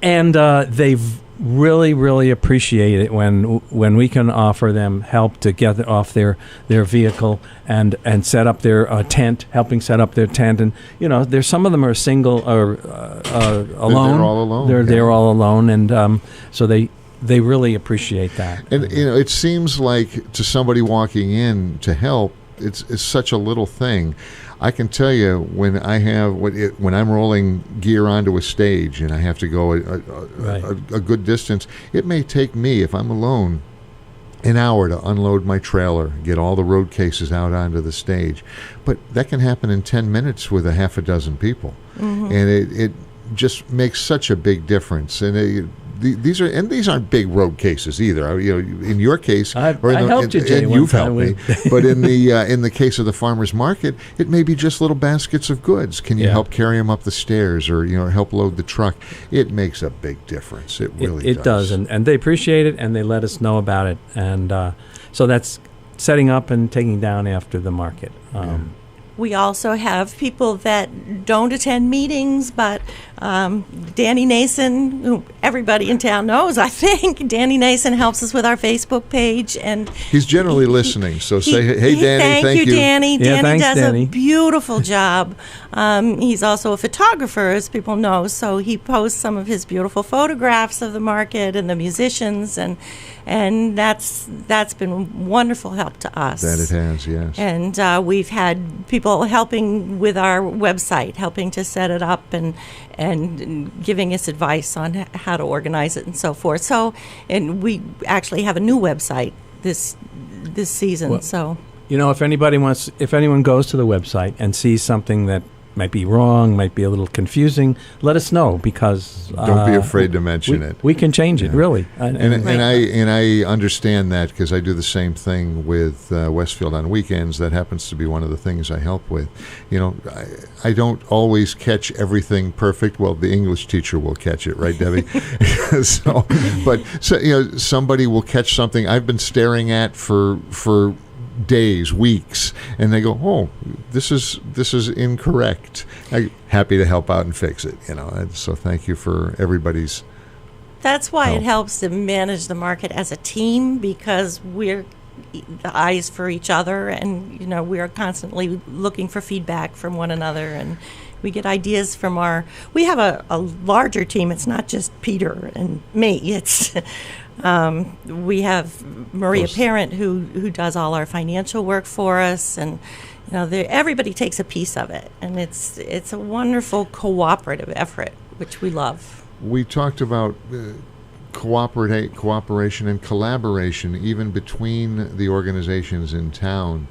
And they've really, really appreciate it when we can offer them help to get off their vehicle and set up their tent, helping set up their tent. And there's some of them are single or alone. They're all alone. They're all alone, and so they really appreciate that. And it seems like to somebody walking in to help, it's such a little thing. I can tell you when I'm rolling gear onto a stage and I have to go a good distance, it may take me, if I'm alone, an hour to unload my trailer, get all the road cases out onto the stage. But that can happen in 10 minutes with a half a dozen people. Mm-hmm. And it just makes such a big difference. And these aren't big road cases either. In your case, I helped you, Jay, and you've helped me. But in the case of the farmers market, it may be just little baskets of goods. Can you help carry them up the stairs, or help load the truck? It makes a big difference. It really does. And they appreciate it, and they let us know about it. And so that's setting up and taking down after the market. We also have people that don't attend meetings, but Danny Nason, who everybody in town knows, I think. Danny Nason helps us with our Facebook page. And he's generally listening, so say, hey, Danny, thank you, Danny. Yeah, Danny does Danny. a beautiful job. He's also a photographer, as people know, so he posts some of his beautiful photographs of the market and the musicians, and that's been wonderful help to us. That it has, yes. And we've had people helping with our website, helping to set it up and giving us advice on how to organize it and so forth. So, and we actually have a new website this season. Well, so, if anyone goes to the website and sees something that might be wrong, might be a little confusing, let us know, because don't be afraid to mention it. We can change it, really. And I understand that, because I do the same thing with Westfield on weekends. That happens to be one of the things I help with. I don't always catch everything perfect. Well, the English teacher will catch it, right, Debbie? But somebody will catch something I've been staring at for days, weeks, and they go, "Oh, this is incorrect." I'm happy to help out and fix it. And so thank you for everybody's. That's why it helps to manage the market as a team, because we're the eyes for each other, and we are constantly looking for feedback from one another, and we get ideas from we have a larger team. It's not just Peter and me. It's we have Maria Parent who does all our financial work for us, and everybody takes a piece of it, and it's a wonderful cooperative effort, which we love. We talked about cooperation and collaboration even between the organizations in town.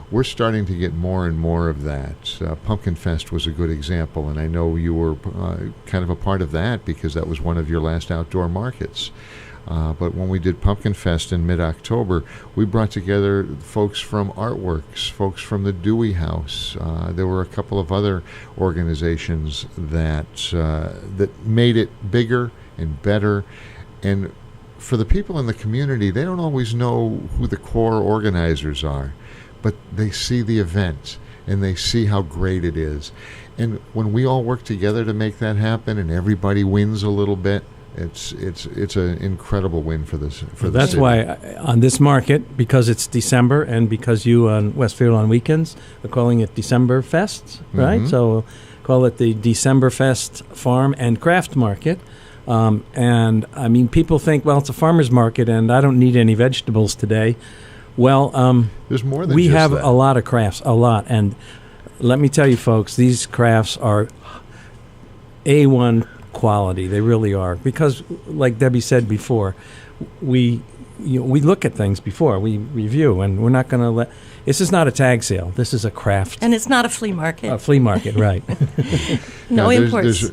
We're starting to get more and more of that. Pumpkin Fest was a good example, and I know you were kind of a part of that, because that was one of your last outdoor markets. But when we did Pumpkin Fest in mid-October, we brought together folks from Artworks, folks from the Dewey House. There were a couple of other organizations that made it bigger and better. And for the people in the community, they don't always know who the core organizers are, but they see the event and they see how great it is. And when we all work together to make that happen, and everybody wins a little bit, it's an incredible win for this. That's city. Why on this market, because it's December, and because you on Westfield on weekends are calling it December Fest, right? Mm-hmm. So call it the December Fest Farm and Craft Market. And I mean, people think, well, it's a farmer's market, and I don't need any vegetables today. Well, there's more than we just have that. a lot of crafts, and let me tell you, folks, these crafts are A1 quality. They really are, because, like Debbie said before, we look at things before we review, and we're not going to let. This is not a tag sale. This is a craft. And it's not a flea market. A flea market, right? No imports.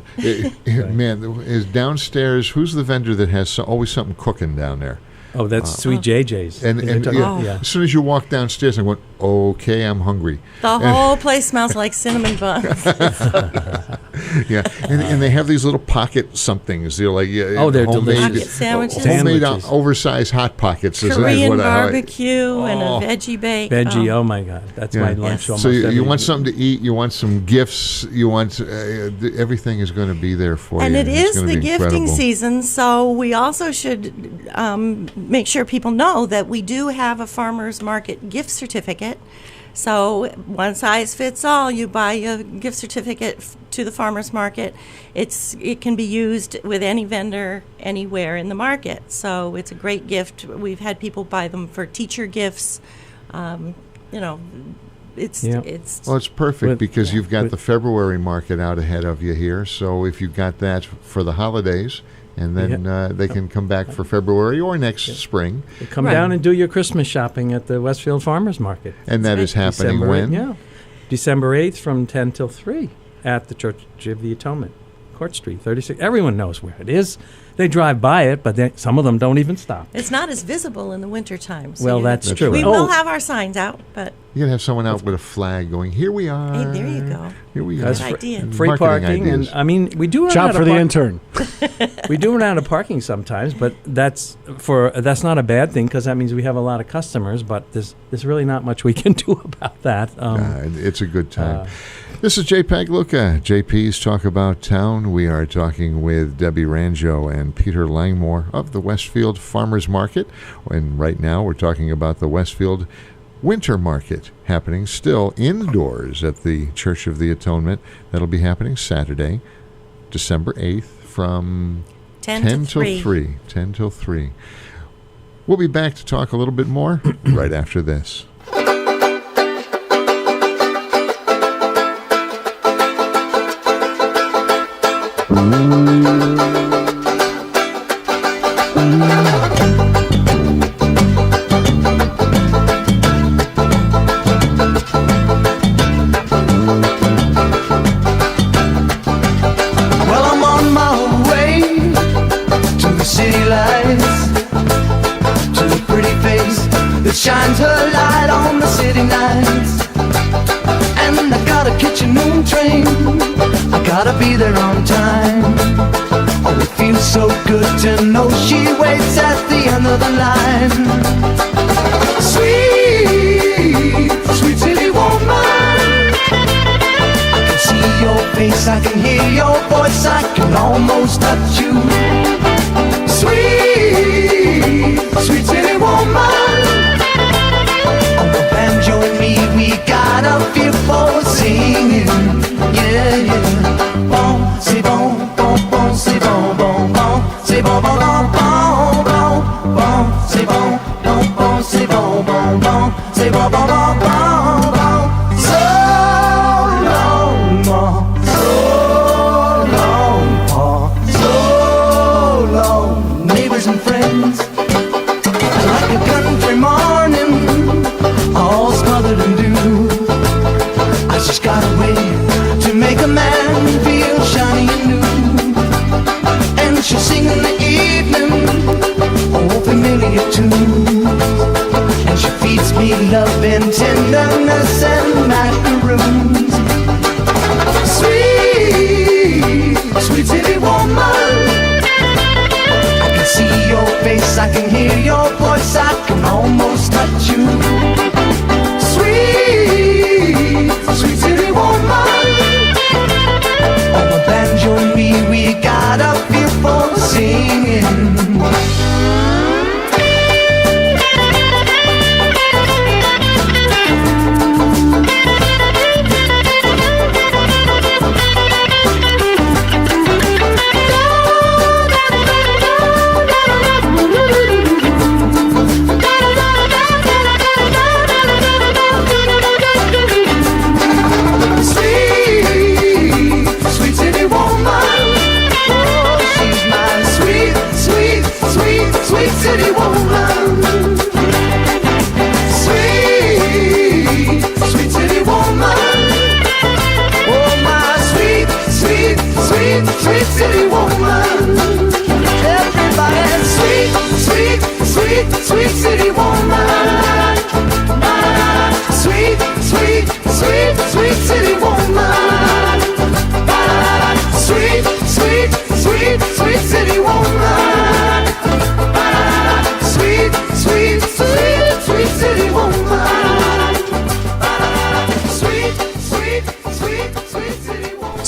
Man, is downstairs. Who's the vendor that has always something cooking down there? Oh, that's Sweet JJ's. And as soon as you walk downstairs, I went, okay, I'm hungry. The whole place smells like cinnamon buns. Yeah, and they have these little pocket somethings. They're like they're homemade delicious. Pocket sandwiches. homemade oversized hot pockets. Korean barbecue and a veggie bake. Veggie, oh my God, that's my lunch. So you want something to eat, you want some gifts, you want everything is going to be there for and you. And it is the gifting season, so we also should make sure people know that we do have a farmers market gift certificate. So one size fits all. You buy a gift certificate to the farmers market. It can be used with any vendor anywhere in the market. So it's a great gift. We've had people buy them for teacher gifts. It's perfect because you've got the February market out ahead of you here. So if you've got that for the holidays, and then they can come back for February or next spring. Come down and do your Christmas shopping at the Westfield Farmers Market. And that is happening December when? 8th, yeah. December 8th from 10 till 3 at the Church of the Atonement, Court Street, 36. Everyone knows where it is. They drive by it, but some of them don't even stop. It's not as visible in the wintertime. So well, that's true. We will have our signs out, but... You can have someone out with a flag going, here we are. Hey, there you go. Here we Good are. idea. Free parking. And I mean, we do run Job out for of the intern. We do run out of parking sometimes, but that's not a bad thing because that means we have a lot of customers, but there's really not much we can do about that. It's a good time. This is JPEG Luca, JP's Talk About Town. We are talking with Debbie Ranjo and Peter Langmore of the Westfield Farmers Market. And right now we're talking about the Westfield Winter Market happening still indoors at the Church of the Atonement. That'll be happening Saturday, December 8th from 10 till 3. 10 till 3. We'll be back to talk a little bit more right after this. Well, I'm on my way to the city lights, to the pretty face that shines her light on the city nights. And I gotta catch a noon train, I gotta be there on time. Oh, it feels so good to know she waits at the end of the line. Sweet, sweet city woman, I can see your face, I can hear your voice, I can almost touch you. Sweet, sweet city woman, on the banjo and me, we got a feel for singing. Yeah, yeah. Bon, c'est bon, bon, bon, c'est bon, bon, bon, c'est bon, bon, bon, bon, bon, bon, c'est bon, bon, bon, c'est bon, bon, bon, c'est bon, bon, bon, bon, bon. So long, ma, so long, pa, so long, neighbors and friends. Like a country morning, all smothered in dew. I just got a way to make a man feel shiny and new. And she'll sing in the evening, oh, familiar tunes. And she feeds me love and tenderness and macaroons. Sweet, sweet city woman, I can see your face, I can hear your voice, I can almost touch you. Sweet, sweet city woman, on the banjo and me, we got a feel for singing.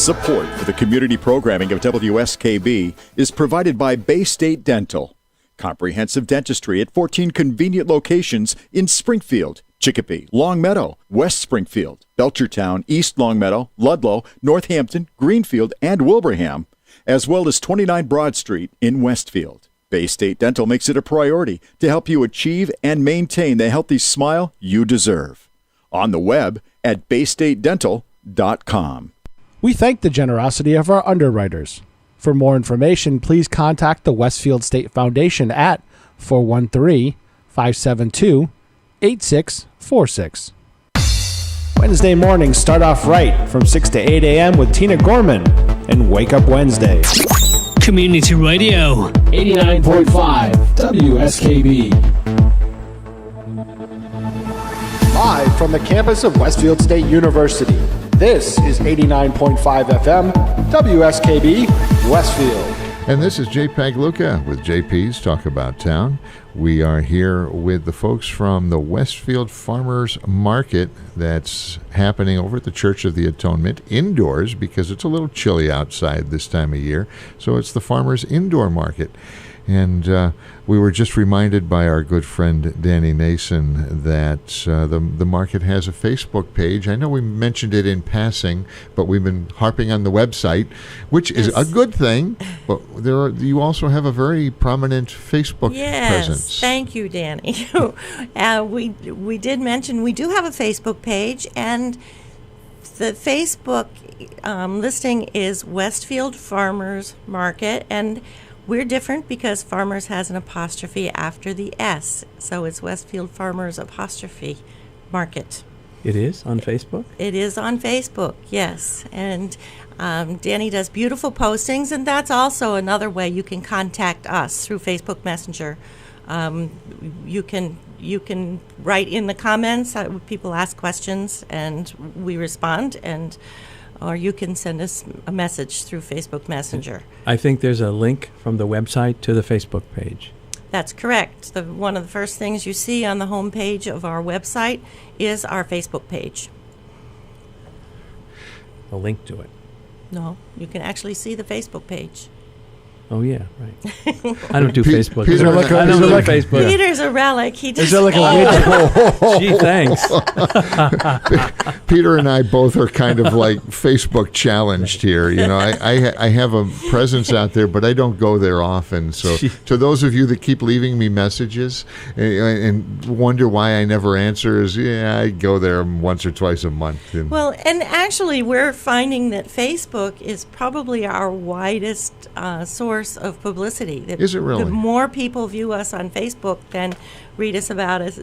Support for the community programming of WSKB is provided by Bay State Dental. Comprehensive dentistry at 14 convenient locations in Springfield, Chicopee, Longmeadow, West Springfield, Belchertown, East Longmeadow, Ludlow, Northampton, Greenfield, and Wilbraham, as well as 29 Broad Street in Westfield. Bay State Dental makes it a priority to help you achieve and maintain the healthy smile you deserve. On the web at baystatedental.com. We thank the generosity of our underwriters. For more information, please contact the Westfield State Foundation at 413-572-8646. Wednesday mornings start off right from 6 to 8 a.m. with Tina Gorman and Wake Up Wednesday. Community Radio. 89.5 WSKB. Live from the campus of Westfield State University, this is 89.5 FM WSKB Westfield. And this is JPEG Luca with JP's Talk About Town. We are here with the folks from the Westfield Farmers Market that's happening over at the Church of the Atonement indoors because it's a little chilly outside this time of year. So it's the Farmers Indoor Market. And we were just reminded by our good friend Danny Nason that the market has a Facebook page. I know we mentioned it in passing, but we've been harping on the website, which is a good thing. But you also have a very prominent Facebook presence. Thank you, Danny. We did mention we do have a Facebook page, and the Facebook listing is Westfield Farmers Market, and we're different because Farmers has an apostrophe after the S, so it's Westfield Farmers apostrophe Market. It is on Facebook? It is on Facebook, yes. And Danny does beautiful postings, and that's also another way you can contact us through Facebook Messenger. You can write in the comments. People ask questions, and we respond, or you can send us a message through Facebook Messenger. I think there's a link from the website to the Facebook page. That's correct. One of the first things you see on the home page of our website is our Facebook page. A link to it. No, you can actually see the Facebook page. Oh, yeah, right. I don't do Facebook. Peter, I don't do Facebook. Peter's a relic. He does. Is there like a widget? Gee, thanks. Peter and I both are kind of like Facebook challenged here. You know, I have a presence out there, but I don't go there often. So to those of you that keep leaving me messages and wonder why I never answer, I go there once or twice a month. Well, and actually, we're finding that Facebook is probably our widest source of publicity. Is it really? The more people view us on Facebook than read about us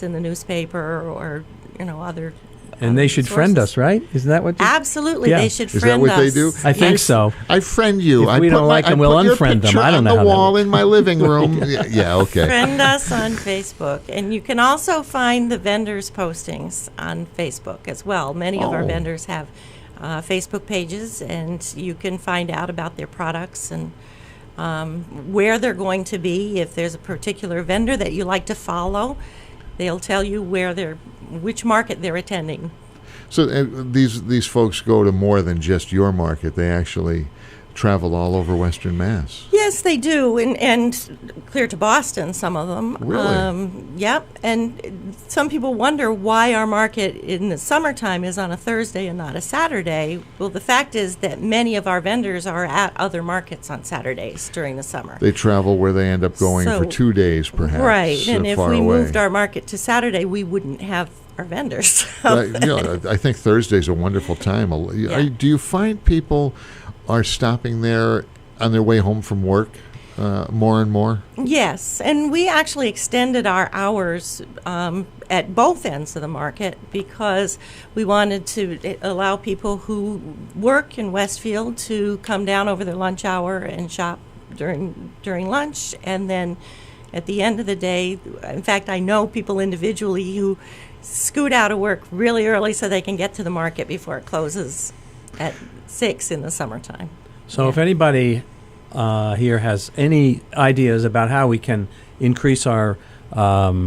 in the newspaper or other. And they should friend us, right? Isn't that what? Absolutely, they should friend us. Is that what they do? I think so. I friend you. If we don't like them, we'll unfriend them. I don't know. On the wall in my living room. Yeah, okay. Friend us on Facebook, and you can also find the vendors' postings on Facebook as well. Many of our vendors have Facebook pages, and you can find out about their products and where they're going to be. If there's a particular vendor that you like to follow, they'll tell you which market they're attending. So these folks go to more than just your market. They actually travel all over Western Mass. Yes, they do, and clear to Boston, some of them. Really? Yep, and some people wonder why our market in the summertime is on a Thursday and not a Saturday. Well, the fact is that many of our vendors are at other markets on Saturdays during the summer. They travel where they end up going for 2 days, perhaps. Right, and if we away. moved our market to Saturday, we wouldn't have our vendors. I think Thursday's a wonderful time. Yeah. Do you find people are stopping there on their way home from work more and more? Yes, and we actually extended our hours at both ends of the market because we wanted to allow people who work in Westfield to come down over their lunch hour and shop during lunch, and then at the end of the day, in fact, I know people individually who scoot out of work really early so they can get to the market before it closes at 6 in the summertime. So if anybody here has any ideas about how we can increase our how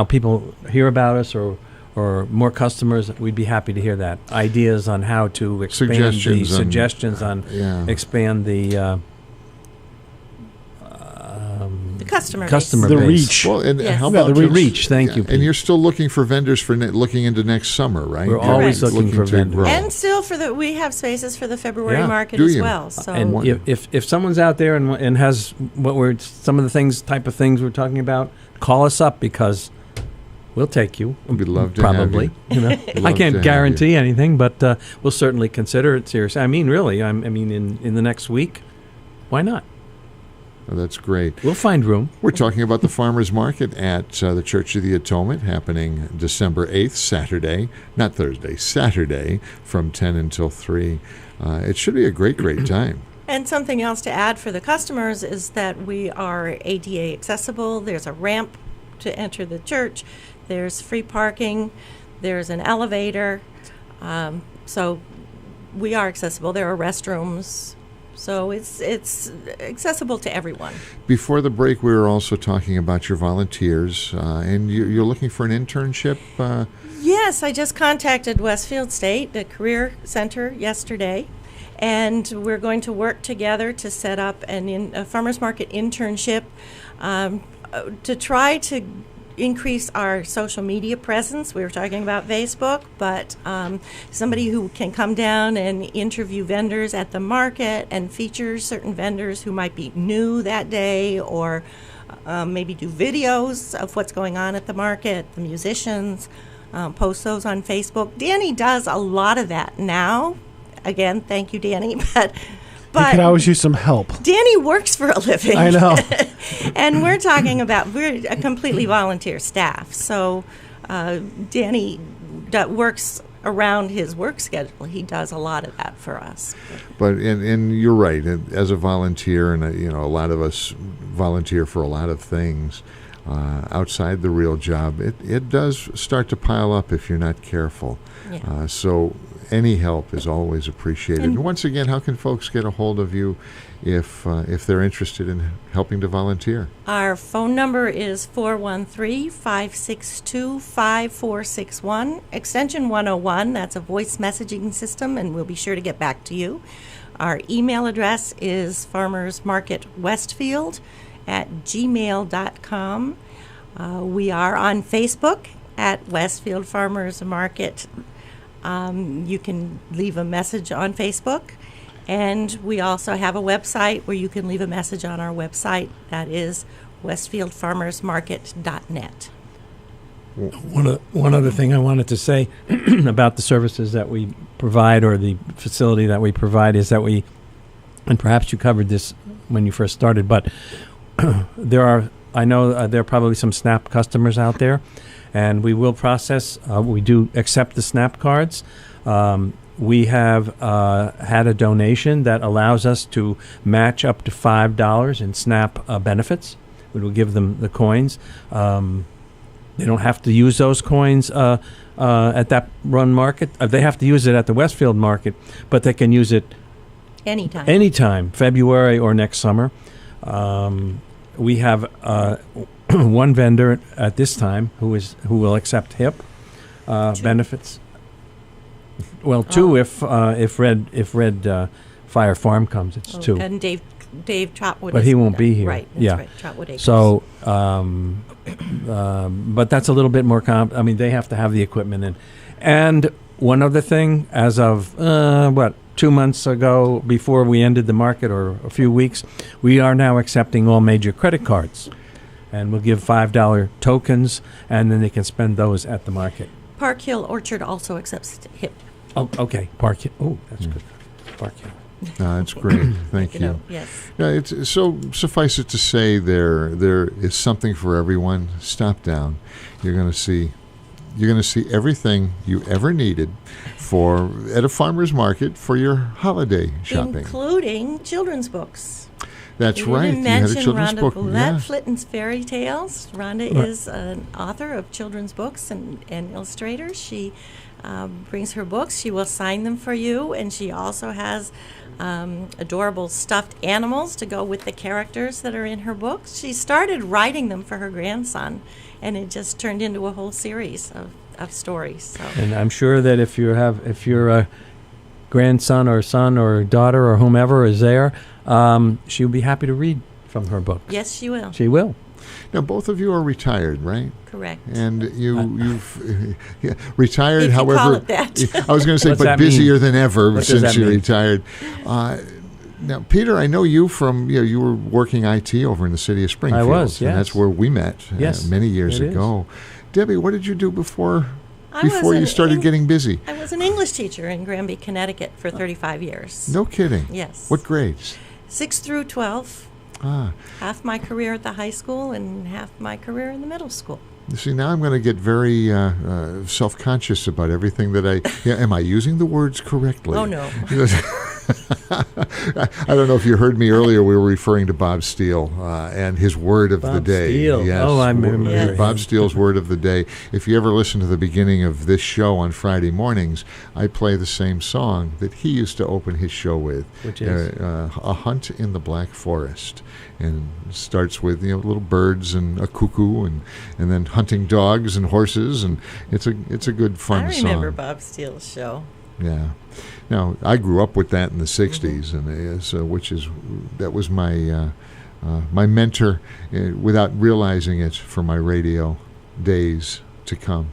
people hear about us or or more customers, we'd be happy to hear that. Ideas on how to expand Suggestions on expand the customer the base. reach. Well, and Yes. how Yeah, about the reach. Thank you. And you're still looking for vendors for looking into next summer, right? We're always Correct. looking for to vendors. grow. And still we have spaces for the February Yeah. market Do as you? well. So And if someone's out there and has some of the type of things we're talking about, call us up because we'll take you. We'd love to probably. have you. You know, Love I to have can't you. guarantee anything, but we'll certainly consider it seriously. I mean, really. I mean, in the next week, why not? Oh, that's great. We'll find room. We're talking about the Farmers Market at the Church of the Atonement happening December 8th, Saturday, not Thursday, Saturday from 10 until 3. It should be a great, great time. And something else to add for the customers is that we are ADA accessible. There's a ramp to enter the church. There's free parking. There's an elevator. So we are accessible. There are restrooms. So it's accessible to everyone. Before the break, we were also talking about your volunteers, and you're looking for an internship? Yes, I just contacted Westfield State, the Career Center, yesterday, and we're going to work together to set up a farmers market internship to try to increase our social media presence. We were talking about Facebook, but somebody who can come down and interview vendors at the market and feature certain vendors who might be new that day, or maybe do videos of what's going on at the market, the musicians, post those on Facebook. Danny does a lot of that now. Again, thank you, Danny, but You could always use some help. Danny works for a living. I know. And we're talking about, we're a completely volunteer staff. So Danny works around his work schedule. He does a lot of that for us. But and you're right. As a volunteer, and a lot of us volunteer for a lot of things outside the real job. It does start to pile up if you're not careful. Yeah. So any help is always appreciated. And once again, how can folks get a hold of you if they're interested in helping to volunteer? Our phone number is 413-562-5461, extension 101. That's a voice messaging system, and we'll be sure to get back to you. Our email address is farmersmarketwestfield@gmail.com. We are on Facebook at Westfield Farmers Market. You can leave a message on Facebook. And we also have a website where you can leave a message on our website. That is westfieldfarmersmarket.net. One other thing I wanted to say about the services that we provide, or the facility that we provide, is that and perhaps you covered this when you first started, but I know there are probably some SNAP customers out there, and we will process, we do accept the SNAP cards. We have had a donation that allows us to match up to $5 in SNAP benefits. We will give them the coins. They don't have to use those coins at that run market. They have to use it at the Westfield market, but they can use it anytime, February or next summer. We have one vendor at this time who will accept HIP benefits. Well, two if Red Fire Farm comes, it's two. And Dave Trotwood. But he won't be here. Right. That's yeah. Right. Trotwood Acres. So, but that's a little bit more I mean, they have to have the equipment in. And one other thing, as of 2 months ago, before we ended the market, or a few weeks, we are now accepting all major credit cards, and we'll give $5 tokens, and then they can spend those at the market. Park Hill Orchard also accepts HIP. Oh, okay. Park Hill. Oh, that's good. Park Hill. That's great. Thank you. Yes. It's so suffice it to say, there is something for everyone. Stop down. You're going to see everything you ever needed at a farmer's market for your holiday shopping, including children's books. That's right. You You had a mentioned children's Rhonda book. Boulette, Yeah. Flitton's Fairy Tales. Rhonda Right. is an author of children's books and illustrator. She brings her books. She will sign them for you, and she also has adorable stuffed animals to go with the characters that are in her books. She started writing them for her grandson, and it just turned into a whole series of of stories. So. And I'm sure that if you're a grandson or son or daughter or whomever is there, she'll be happy to read from her books. Yes, she will. She will. Now, both of you are retired, right? Correct. And you've retired, If you however, call it that. I was going to say, What's but that busier mean? than ever What does since that you mean? retired. Now, Peter, I know you from, you were working IT over in the city of Springfield. I was, And yes. that's where we met Yes, many years it is. ago. Debbie, what did you do before I was you an started getting busy? I was an English teacher in Granby, Connecticut for 35 years. No kidding. Yes. What grades? 6 through 12. Half my career at the high school and half my career in the middle school. You see, now I'm going to get very self-conscious about everything that am I using the words correctly? Oh, no. I don't know if you heard me earlier. We were referring to Bob Steele and his word of the Bob day. Steele. Yes, Oh, I remember him. Bob Steele's word of the day. If you ever listen to the beginning of this show on Friday mornings, I play the same song that he used to open his show with, which is A Hunt in the Black Forest, and it starts with little birds and a cuckoo, and then hunting dogs and horses, and it's a good fun song. I remember Bob Steele's show. Yeah. Now, I grew up with that in the 60s, and that was my my mentor without realizing it for my radio days to come.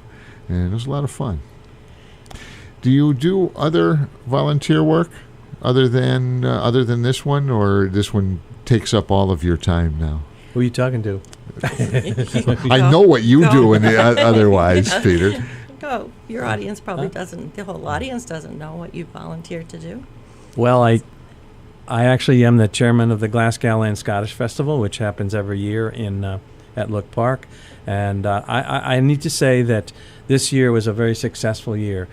And it was a lot of fun. Do you do other volunteer work other than this one, or this one takes up all of your time now? Who are you talking to? I know what you do otherwise, Peter. Go. Your audience probably doesn't. The whole audience doesn't know what you volunteered to do. Well, I actually am the chairman of the Glasgow and Scottish Festival, which happens every year at Look Park, and I need to say that this year was a very successful year.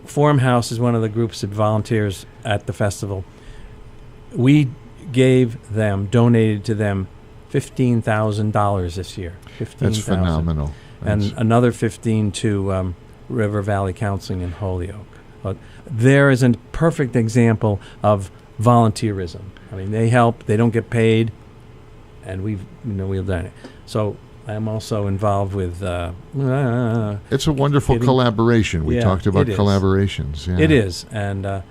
Forum House is one of the groups that volunteers at the festival. We donated to them $15,000 this year. That's phenomenal. And another 15 to River Valley Counseling in Holyoke. But there is a perfect example of volunteerism. I mean, they help; they don't get paid, and we've done it. So I am also involved with. It's a wonderful collaboration. We talked about collaborations. Yeah. It is, and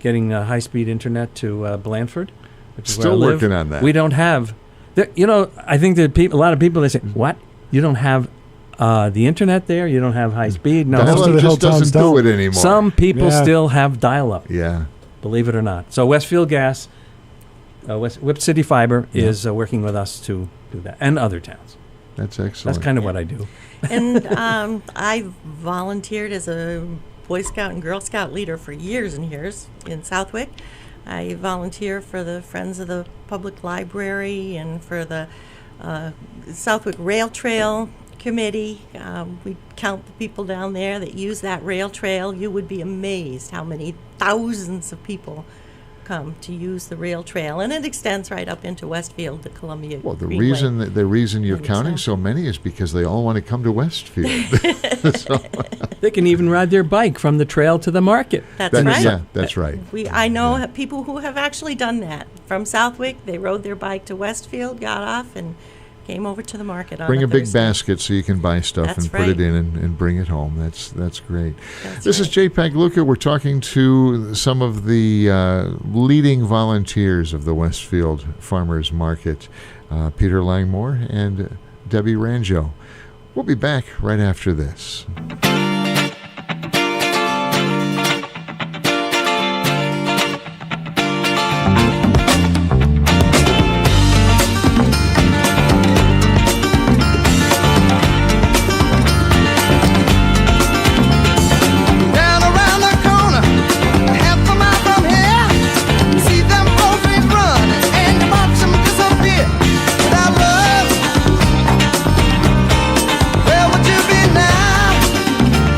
getting high-speed internet to Blandford, which is still where I live. working on that. We don't have. I think that a lot of people, they say, "What? You don't have the internet there? You don't have high speed?" No, Boston just doesn't do it anymore. Some people still have dial-up. Yeah, believe it or not. So Westfield Gas, Whip City Fiber is working with us to do that, and other towns. That's excellent. That's kind of what I do. And I volunteered as a Boy Scout and Girl Scout leader for years and years in Southwick. I volunteer for the Friends of the Public Library and for the Southwick Rail Trail Committee. We count the people down there that use that rail trail. You would be amazed how many thousands of people come to use the rail trail, and it extends right up into Westfield, the Columbia Well, the Greenway. reason you're counting so many is because they all want to come to Westfield. They can even ride their bike from the trail to the market. That's right. Yeah, that's right. I know people who have actually done that. From Southwick, they rode their bike to Westfield, got off, and came over to the market on Bring a big Thursday. basket so you can buy stuff That's and put it right. in and bring it home. That's great. This is JPEG Luca. We're talking to some of the leading volunteers of the Westfield Farmers Market, Peter Langmore and Debbie Ranjo. We'll be back right after this. Where would you be now?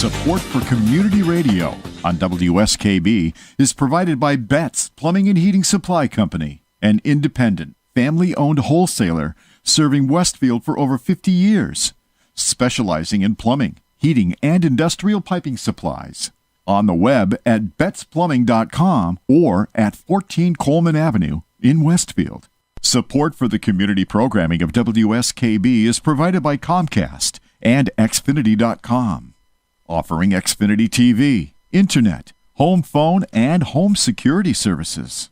Support for community radio on WSKB is provided by Betts Plumbing and Heating Supply Company, an independent, family-owned wholesaler serving Westfield for over 50 years, specializing in plumbing, heating, and industrial piping supplies. On the web at bettsplumbing.com or at 14 Coleman Avenue in Westfield. Support for the community programming of WSKB is provided by Comcast and Xfinity.com, offering Xfinity TV, Internet, home phone, and home security services.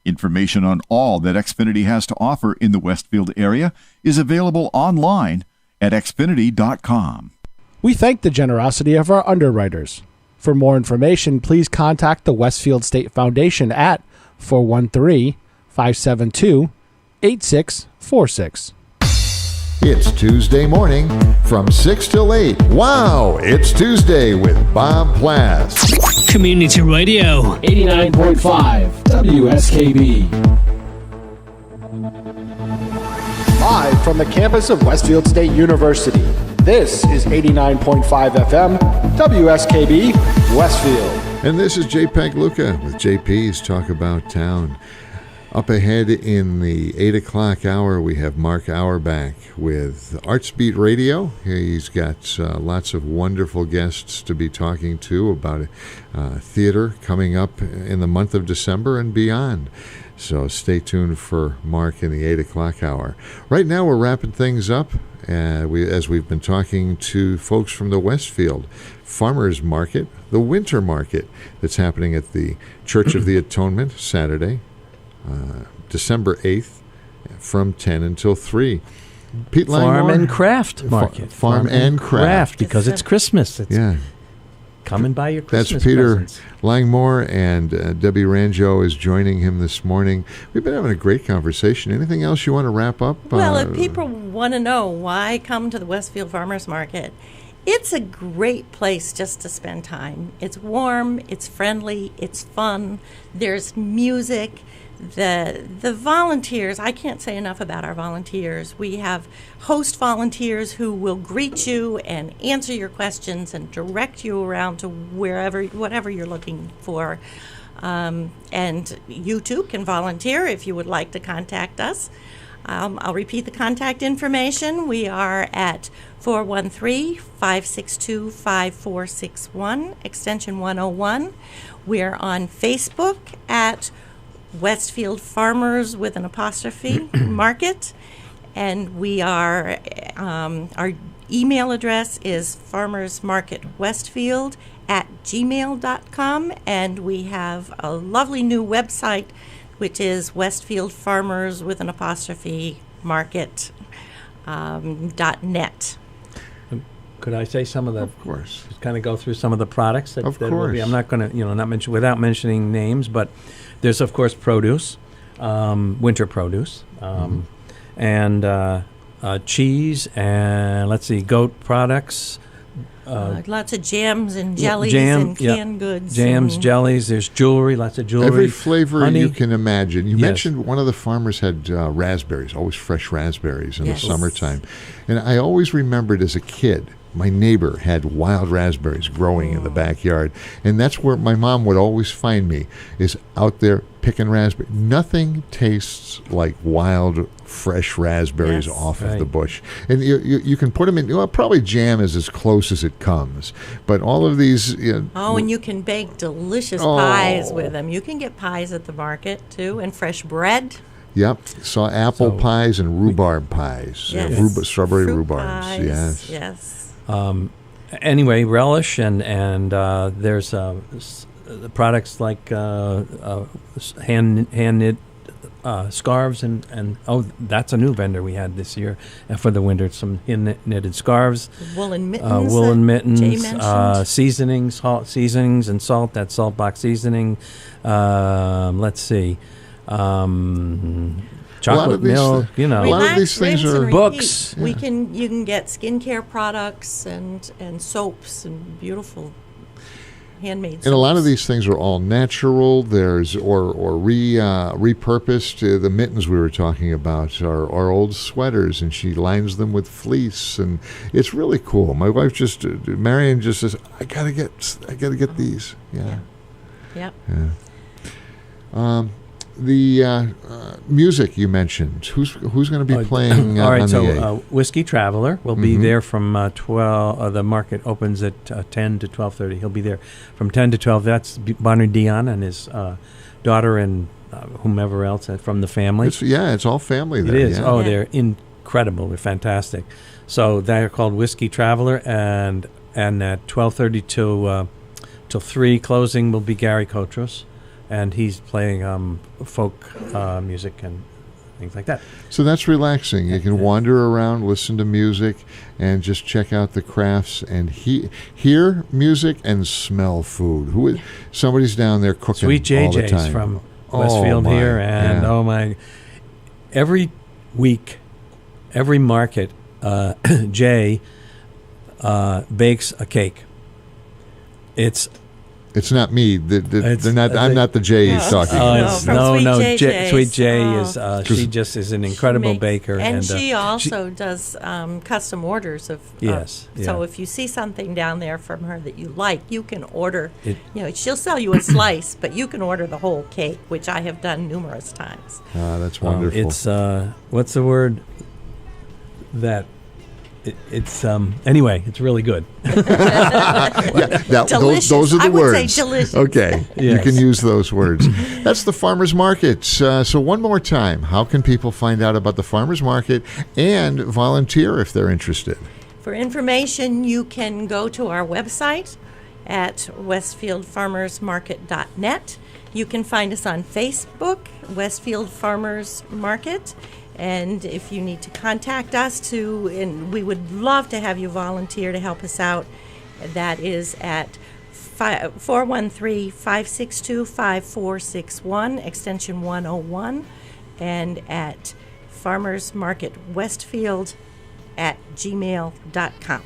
Information on all that Xfinity has to offer in the Westfield area is available online at Xfinity.com. We thank the generosity of our underwriters. For more information, please contact the Westfield State Foundation at 413-572-8646. It's Tuesday morning from 6 till 8. Wow, it's Tuesday with Bob Plass. Community Radio. 89.5 WSKB. Live from the campus of Westfield State University, this is 89.5 FM WSKB Westfield. And this is JPEG Luca with JP's Talk About Town. Up ahead in the 8 o'clock hour, we have Mark Auerbach with Artsbeat Radio. He's got lots of wonderful guests to be talking to about theater coming up in the month of December and beyond. So stay tuned for Mark in the 8 o'clock hour. Right now, we're wrapping things up as we've been talking to folks from the Westfield Farmers Market, the winter market that's happening at the Church of the Atonement Saturday, December 8th, from 10 until 3. Pete Farm Langmore, and Craft Market. Farm and Craft. Because it's Christmas. It's come and buy your Christmas That's Peter presents. Langmore, and Debbie Ranjo is joining him this morning. We've been having a great conversation. Anything else you want to wrap up? Well, if people want to know why come to the Westfield Farmers Market, it's a great place just to spend time. It's warm, it's friendly, it's fun, there's music. The volunteers, I can't say enough about our volunteers. We have host volunteers who will greet you and answer your questions and direct you around to whatever you're looking for. And you too can volunteer if you would like to contact us. I'll repeat the contact information. We are at 413-562-5461, extension 101. We're on Facebook at Westfield Farmers with an apostrophe Market, and we are our email address is farmersmarketwestfield@gmail.com, and we have a lovely new website which is Westfield Farmers with an apostrophe Market .net. Could I say some of the? Of course. Just kind of go through some of the products that, of that course. will be. I'm not going to, not mention without mentioning names, but there's of course produce, winter produce, and cheese, and let's see, goat products. Lots of jams and jellies and canned goods. Jams, jellies. There's jewelry, lots of jewelry. Every flavor honey. you can imagine. You Yes. mentioned one of the farmers had raspberries, always fresh raspberries in Yes. the summertime. And I always remembered as a kid, my neighbor had wild raspberries growing in the backyard. And that's where my mom would always find me, is out there picking raspberries. Nothing tastes like wild, fresh raspberries off of the bush. And you can put them in, probably jam is as close as it comes. But all of these... and you can bake delicious pies with them. You can get pies at the market, too, and fresh bread. Yep, saw apple pies and rhubarb pies. Yes. Strawberry Fruit rhubarbs, pies, yes. Anyway, relish and there's products like hand knit scarves and that's a new vendor we had this year for the winter. Some hand knitted scarves, woolen mittens, Jay mentioned. seasonings and salt. That salt box seasoning. Let's see. Chocolate milk, a lot of these things are books. You can get skincare products and soaps and beautiful handmade soaps. And a lot of these things are all natural. There's repurposed. The mittens we were talking about are old sweaters, and she lines them with fleece, and it's really cool. My wife Marion just says, I gotta get these. Yeah. Yep. Yeah. The music you mentioned. Who's going to be playing? All right, on so the 8th? Whiskey Traveler will be there from 12. The market opens at 10 to 12:30. He'll be there from 10 to 12. That's Bonner Dion and his daughter and whomever else from the family. It's all family there. It is. Yeah. Oh, they're incredible. They're fantastic. So they're called Whiskey Traveler, and at 12:30 till 3 closing will be Gary Kotros. And he's playing folk music and things like that. So that's relaxing. You can wander around, listen to music, and just check out the crafts and hear music and smell food. Somebody's down there cooking Sweet all the JJ's time. from Westfield here, and every week, every market, Jay bakes a cake. It's not me. They're not. I'm not the Jay he's talking about. No. Sweet Jay is. She just is an incredible baker, and she also does custom orders of. Yes. So if you see something down there from her that you like, you can order. She'll sell you a slice, but you can order the whole cake, which I have done numerous times. That's wonderful. It's what's the word that. It's anyway. It's really good. Those are the words. Would say delicious. Okay, yes. You can use those words. That's the farmers market. So one more time, how can people find out about the farmers market and volunteer if they're interested? For information, you can go to our website at westfieldfarmersmarket.net. You can find us on Facebook, Westfield Farmers Market. And if you need to contact us and we would love to have you volunteer to help us out, that is at 413-562-5461, extension 101, and at farmersmarketwestfield@gmail.com.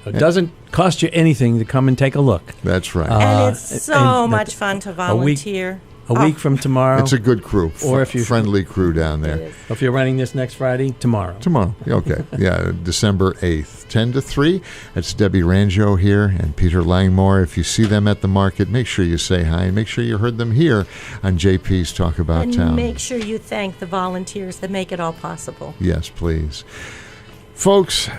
It doesn't cost you anything to come and take a look. That's right. And it's so much fun to volunteer. A week from tomorrow. It's a good crew. Or if you friendly crew down there. If you're running this next Friday, tomorrow. Okay. Yeah, December 8th, 10 to 3. That's Debbie Ranjo here and Peter Langmore. If you see them at the market, make sure you say hi and make sure you heard them here on JP's Talk About And Town. make sure you thank the volunteers that make it all possible. Yes, please. Folks,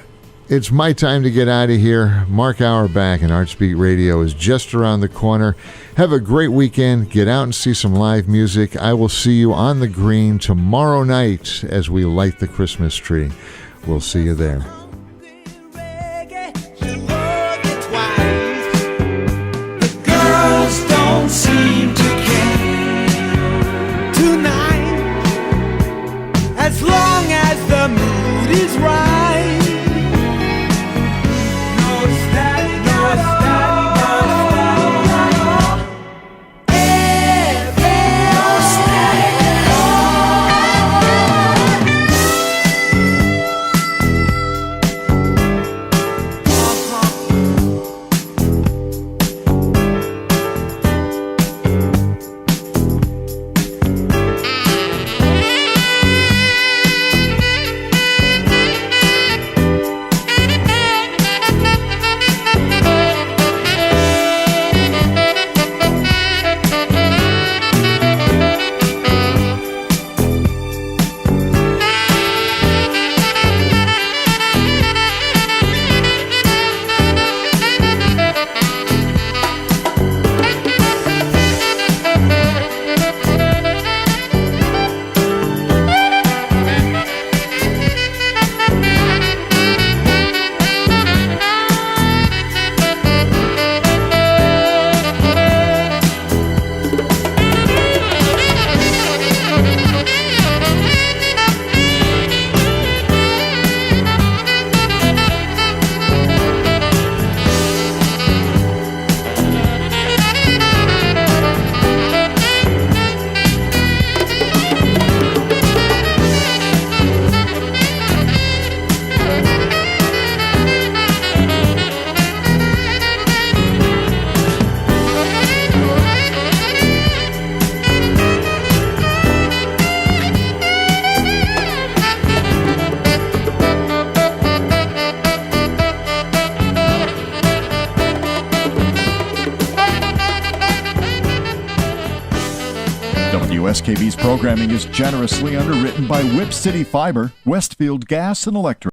it's my time to get out of here. Mark Auerbach and Artsbeat Radio is just around the corner. Have a great weekend. Get out and see some live music. I will see you on the green tomorrow night as we light the Christmas tree. We'll see you there. The girls don't seem to care tonight, as long as the mood is right. WSKB's programming is generously underwritten by Whip City Fiber, Westfield Gas and Electric.